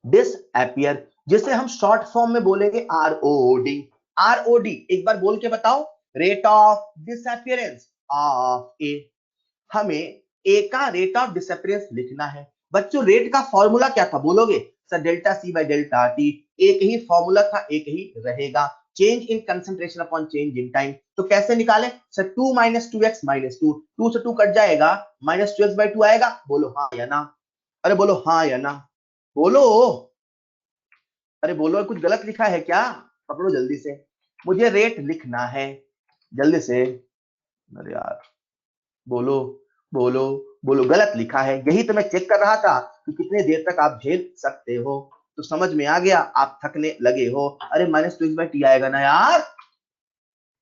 डिसअपियर जिसे हम शॉर्ट फॉर्म में बोलेंगे आरओडी। आरओडी एक बार बोल के बताओ, रेट ऑफ डिसअपियरेंस ऑफ ए। हमें ए का रेट ऑफ डिसअपियरेंस लिखना है। बच्चों रेट का फॉर्मूला क्या था बोलोगे? Sir delta C by delta T, एक ही फॉर्मूला था, एक ही रहेगा, change in concentration upon change in time. तो कैसे निकाले? सर 2 माइनस 2x माइनस 2, 2 से 2 कट जाएगा, माइनस 2x बाई 2 आएगा। बोलो हाँ या ना? अरे बोलो हाँ या ना, बोलो, अरे बोलो, कुछ गलत लिखा है क्या? पकड़ो जल्दी से, मुझे रेट लिखना है जल्दी से। अरे यार बोलो बोलो बोलो, गलत लिखा है, यही तो मैं चेक कर रहा था कि कितने देर तक आप झेल सकते हो। तो समझ में आ गया, आप थकने लगे हो। अरे माइनस 2x बाई टी आएगा ना यार,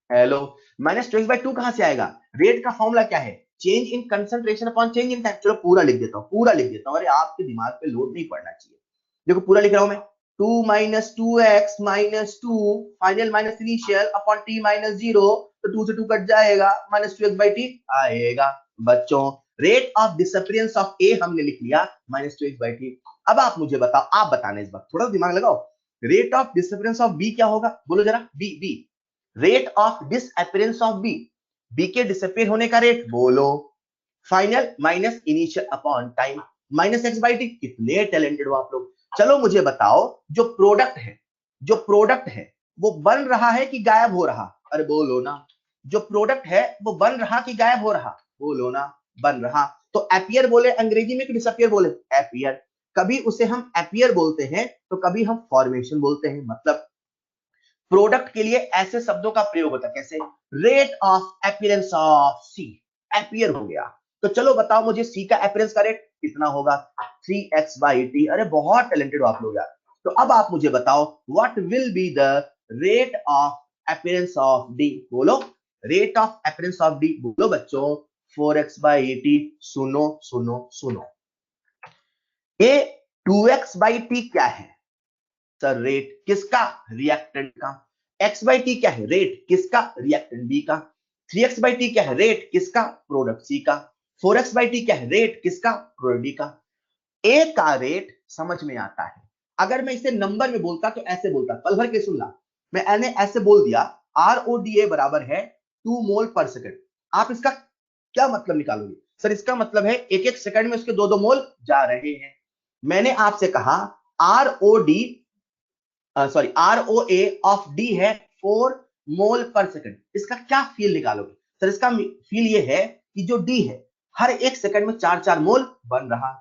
हेलो, माइनस 2x बाई 2 कहां से आएगा? रेट का फॉर्मूला क्या है? Change in concentration upon change in time. चलो पूरा लिख देता हूं, पूरा लिख देता हूं, अरे आपके दिमाग पे लोड नहीं पड़ना चाहिए। देखो पूरा लिख रहा हूं मैं, 2 minus 2x minus 2 final minus initial upon t minus 0, तो 2 से 2 कट जाएगा, माइनस 2x बाई टी आएगा। बच्चों रेट ऑफ डिसअपियरेंस ऑफ ए हमने लिख लिया माइनस 2x बाई टी। अब आप मुझे बताओ, आप बताना इस बार, थोड़ा दिमाग लगाओ, rate of disappearance of B क्या होगा? बोलो जरा, B B rate of disappearance of B, B के डिसअपियर होने का रेट बोलो, final minus initial upon time minus X by T. कितने टैलेंटेड हो आप लोग। चलो मुझे बताओ, जो प्रोडक्ट है, जो प्रोडक्ट है वो बन रहा है कि गायब हो रहा? अरे बोलो ना, जो प्रोडक्ट है वो बन रहा कि गायब हो रहा? बोलो ना, बन रहा। तो अपीयर बोले अंग्रेजी में कि डिसअपियर बोले? अपीयर। कभी उसे हम अपीयर बोलते हैं तो कभी हम फॉर्मेशन बोलते हैं। मतलब प्रोडक्ट के लिए ऐसे शब्दों का प्रयोग होता है, कैसे? Rate of appearance of C, appear हो गया। तो चलो बताओ मुझे सी का अपीयरेंस का रेट कितना होगा? 3x by T. अरे बहुत टैलेंटेड हो आप लोग यार। तो अब आप मुझे बताओ, what will be the rate of appearance of D? बोलो, rate of appearance of D बोलो बच्चों, 4x बाई टी। सुनो सुनो सुनो, ये 2x बाई टी क्या है? सर रेट किसका? रिएक्टेंट का। x बाई टी क्या है? रेट किसका? रिएक्टेंट बी का। 3x बाई टी क्या है? रेट किसका? प्रोडक्ट सी का। 4x बाई टी क्या है? रेट किसका? प्रोडक्ट डी का। ए का रेट समझ में आता है, अगर मैं इसे नंबर में बोलता तो ऐसे बोलता, पल भर के सुन ला, मैंने ऐसे बोल दिया RODA बराबर है 2 मोल पर सेकंड। आप इसका क्या मतलब निकालोगे? सर इसका मतलब है एक एक सेकंड में उसके 2-2 मोल जा रहे हैं। मैंने आपसे कहा ROA ऑफ डी है 4 मोल पर सेकंड, इसका क्या फील निकालोगे? सर इसका फील ये है कि जो डी है हर एक सेकंड में 4-4 मोल बन रहा।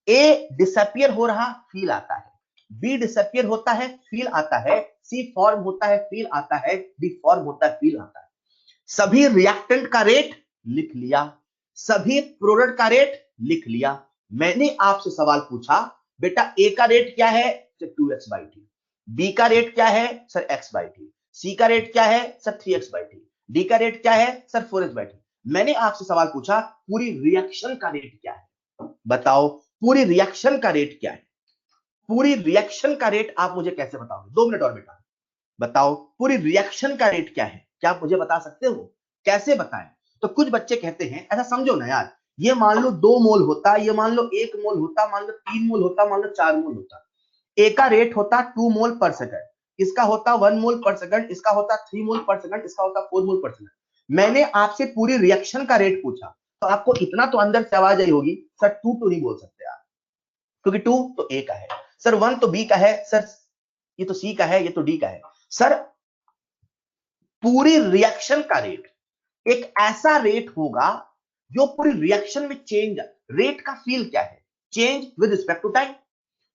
ए डिसअपियर हो रहा, फील आता है। बी डिसअपियर होता है, फील आता है। सी फॉर्म होता है, फील आता है। डी फॉर्म होता है, फील आता है। सभी रिएक्टेंट का रेट लिख लिया, सभी प्रोडक्ट का रेट लिख लिया। मैंने आपसे सवाल पूछा, बेटा ए का रेट क्या है? 2x by T. बी का रेट क्या है? Sir x by T. C का रेट क्या है? Sir 3x by T. D का रेट क्या है? Sir 4x by T. मैंने आपसे सवाल पूछा, पूरी रिएक्शन का रेट क्या है? बताओ पूरी रिएक्शन का रेट क्या है? पूरी रिएक्शन का रेट आप मुझे कैसे बताओगे? 2 मिनट और बेटा, बताओ पूरी रिएक्शन का रेट क्या है? क्या आप मुझे बता सकते हो? कैसे बताएं? तो कुछ बच्चे कहते हैं, ऐसा समझो ना यार, ये मान लो 2 मोल होता, ये मान लो 1 मोल होता, मान लो 3 मोल होता, मान लो 4 मोल होता। ए का रेट होता 2 मोल पर सेकंड, इसका होता 1 मोल पर सेकंड, इसका होता 3 मोल पर सेकंड, इसका होता 4 मोल पर सेकंड। मैंने आपसे पूरी रिएक्शन का रेट पूछा, तो आपको इतना तो अंदर से आवाज आई होगी, सर 2 तो नहीं बोल सकते आप, क्योंकि 2 तो ए का है, सर 1 तो बी का है, सर ये तो सी का है, ये तो डी का है। सर पूरी रिएक्शन का रेट एक ऐसा रेट होगा जो पूरी रिएक्शन में चेंज, रेट का फील क्या है? Change with respect to time.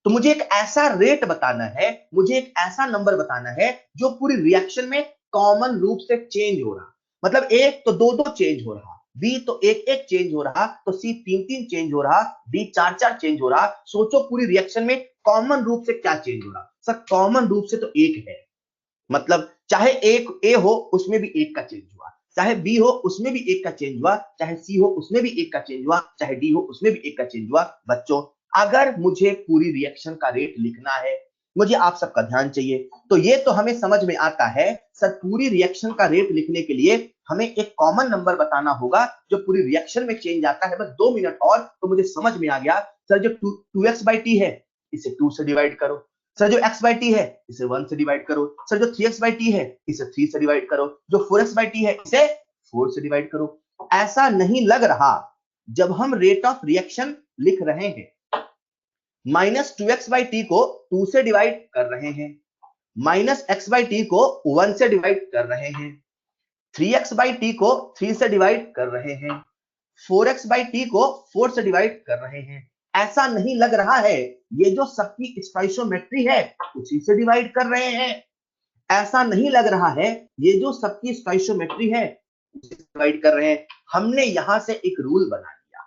तो मुझे एक ऐसा रेट बताना है, मुझे एक ऐसा नंबर बताना है जो पूरी रिएक्शन में कॉमन रूप से चेंज हो रहा। मतलब एक तो 2-2 चेंज हो रहा, बी तो 1-1 चेंज हो रहा, तो सी 3-3 चेंज हो रहा, डी 4-4 चेंज हो रहा। सोचो पूरी रिएक्शन में कॉमन रूप से क्या चेंज हो रहा? सर कॉमन रूप से तो एक है, मतलब चाहे एक ए हो उसमें भी एक का चेंज हुआ, चाहे बी हो उसमें भी एक का चेंज हुआ, चाहे सी हो उसमें भी एक का चेंज हुआ, चाहे डी हो उसमें भी एक का चेंज हुआ। बच्चों अगर मुझे पूरी रिएक्शन का रेट लिखना है, मुझे आप सबका ध्यान चाहिए, तो ये तो हमें समझ में आता है। सर पूरी रिएक्शन का रेट लिखने के लिए हमें एक कॉमन नंबर बताना होगा जो पूरी रिएक्शन में चेंज आता है। बस 2 मिनट और तो मुझे समझ में आ गया। सर जो 2x बाई टी है इसे 2 से डिवाइड करो, सर जो x बाई टी है इसे 1 से डिवाइड करो, सर जो 3x बाई टी है इसे 3 से डिवाइड करो, जो 4x बाई टी है इसे 4 से डिवाइड करो। ऐसा नहीं लग रहा जब हम रेट ऑफ रिएक्शन लिख रहे हैं, -2x/t को 2 से डिवाइड कर रहे हैं, -x/t को 1 से डिवाइड कर रहे हैं, 3x/t को 3 से डिवाइड कर रहे हैं, 4x/t को 4 से डिवाइड कर रहे हैं। ऐसा नहीं लग रहा है ये जो सबकी स्टोइशियोमेट्री है उसी से डिवाइड कर रहे हैं। ऐसा नहीं लग रहा है ये जो सबकी स्टोइशियोमेट्री है उसी से डिवाइड कर रहे हैं। हमने यहां से एक रूल बना लिया,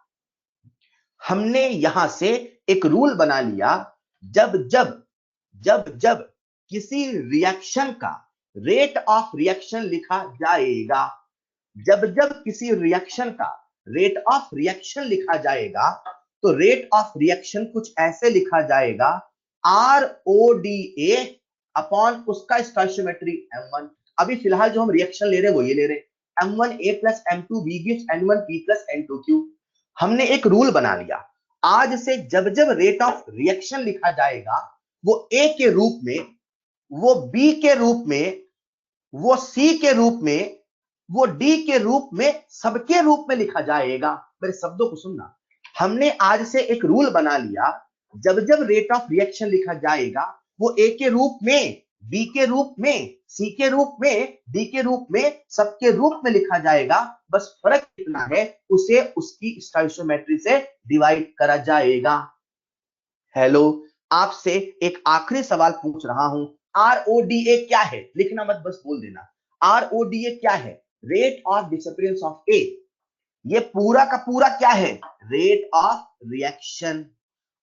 हमने यहां से एक रूल बना लिया, जब जब जब जब किसी रिएक्शन का रेट ऑफ रिएक्शन लिखा जाएगा, जब जब किसी रिएक्शन का रेट ऑफ रिएक्शन लिखा जाएगा, तो रेट ऑफ रिएक्शन कुछ ऐसे लिखा जाएगा, RODA अपॉन उसका स्टोइशियोमेट्री M1। अभी फिलहाल जो हम रिएक्शन ले रहे हैं वो ये ले रहे हैं, M1A plus M2B gives N1P plus N2Q। हमने एक रूल बना लिया, आज से जब जब रेट ऑफ रिएक्शन लिखा जाएगा वो A के रूप में, वो B के रूप में, वो C के रूप में, वो D के रूप में, सबके रूप में लिखा जाएगा। मेरे शब्दों को सुनना, हमने आज से एक रूल बना लिया, जब जब रेट ऑफ रिएक्शन लिखा जाएगा वो A के रूप में, B के रूप में, C के रूप में, D के रूप में, सबके रूप में लिखा जाएगा। बस फर्क इतना है, उसे उसकी स्टोइशियोमेट्री से डिवाइड करा जाएगा। हेलो, आपसे एक आखिरी सवाल पूछ रहा हूं, RODA क्या है? लिखना मत, बस बोल देना। RODA क्या है? Rate of disappearance of A। ये पूरा का पूरा क्या है? Rate of reaction.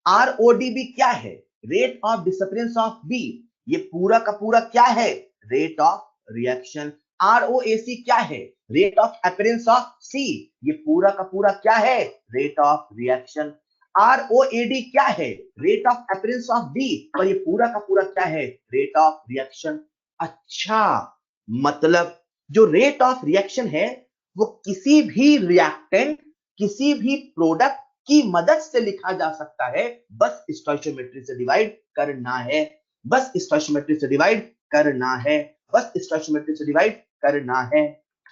RODB क्या है? Rate of disappearance of B। ये पूरा का पूरा क्या है? Rate of reaction. ROAC क्या है? Rate of appearance of C। ये पूरा का पूरा क्या है? Rate of reaction. ROAD क्या है? Rate of appearance of D। और ये पूरा का पूरा क्या है? Rate of reaction. अच्छा, मतलब जो रेट ऑफ रिएक्शन है वो किसी भी रिएक्टेंट, किसी भी प्रोडक्ट की मदद से लिखा जा सकता है, बस स्टोइशियोमेट्री से डिवाइड करना है, बस स्टोइशियोमेट्री से डिवाइड करना है, बस स्टोइशियोमेट्री से डिवाइड करना है।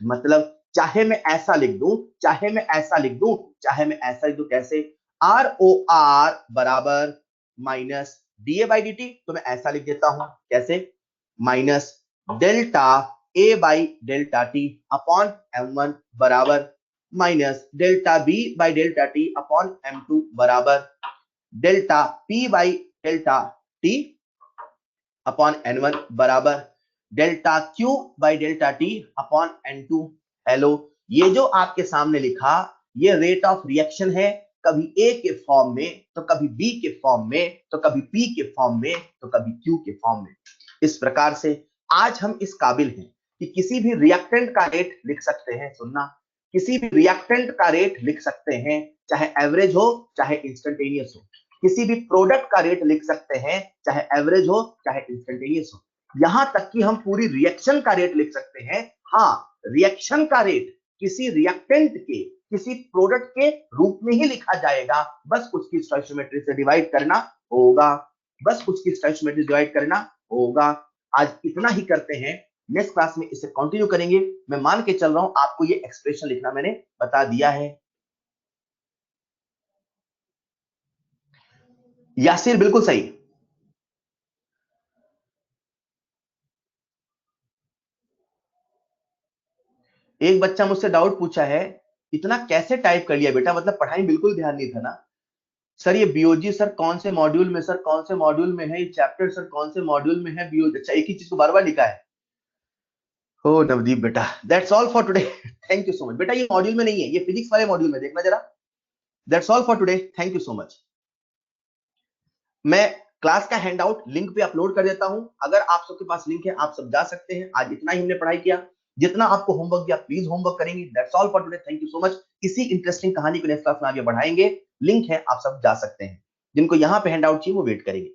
मतलब चाहे मैं ऐसा लिख दूं, चाहे मैं ऐसा लिख दूं, चाहे मैं ऐसा लिख दूं, कैसे? ROR बराबर माइनस DA/dt, तो मैं ऐसा लिख देता हूं, कैसे? Minus delta A/ΔT upon M1 बराबर minus delta B/ΔT upon M2 बराबर डेल्टा P/ΔT अपॉन N1 बराबर delta Q/ΔT upon N2। Hello, ये जो आपके सामने लिखा ये रेट ऑफ रिएक्शन है, कभी A के फॉर्म में, तो कभी B के फॉर्म में, तो कभी P के फॉर्म में, तो कभी Q के फॉर्म में। इस प्रकार से आज हम इस काबिल हैं कि किसी भी रिएक्टेंट का रेट लिख सकते हैं। सुनना, किसी भी रिएक्टेंट का रेट लिख सकते हैं, चाहे एवरेज हो चाहे इंस्टेंटेनियस हो। किसी भी प्रोडक्ट का रेट लिख सकते हैं, चाहे एवरेज हो चाहे इंस्टेंटेनियस हो। यहां तक कि हम पूरी रिएक्शन का रेट लिख सकते हैं। हाँ, रिएक्शन का रेट किसी रिएक्टेंट के, किसी प्रोडक्ट के रूप में ही लिखा जाएगा, बस उसकी स्टोइशियोमेट्री से डिवाइड करना होगा, बस उसकी स्टोइशियोमेट्री डिवाइड करना होगा। आज इतना ही करते हैं, नेक्स्ट क्लास में इसे कंटिन्यू करेंगे। मैं मान के चल रहा हूं आपको ये एक्सप्रेशन लिखना मैंने बता दिया है। यासिर बिल्कुल सही। एक बच्चा मुझसे डाउट पूछा है, इतना कैसे टाइप कर लिया बेटा, मतलब पढ़ाई बिल्कुल ध्यान नहीं था ना सर। ये बीओजी सर कौन से मॉड्यूल में, सर कौन से मॉड्यूल में है ये चैप्टर, सर कौन से मॉड्यूल में है बीओजी? अच्छा, एक ही चीज को बार बार लिखा है। हो नवदीप बेटा, that's all for today. Thank you so much बेटा। ये मॉड्यूल में नहीं है, ये फिजिक्स वाले मॉड्यूल में, देखना जरा। That's all for today, thank you so much. मैं क्लास का हैंडआउट लिंक पे अपलोड कर देता हूं, अगर आप सबके पास लिंक है आप सब जा सकते हैं। आज इतना ही हमने पढ़ाई किया, जितना आपको होमवर्क दिया प्लीज होमवर्क करेंगे। That's all for today, thank you so much. इसी इंटरेस्टिंग कहानी को नेक्स्ट क्लास में आगे बढ़ाएंगे, लिंक है आप सब जा सकते हैं। जिनको यहाँ पे हैंडआउट चाहिए वो वेट करेंगे।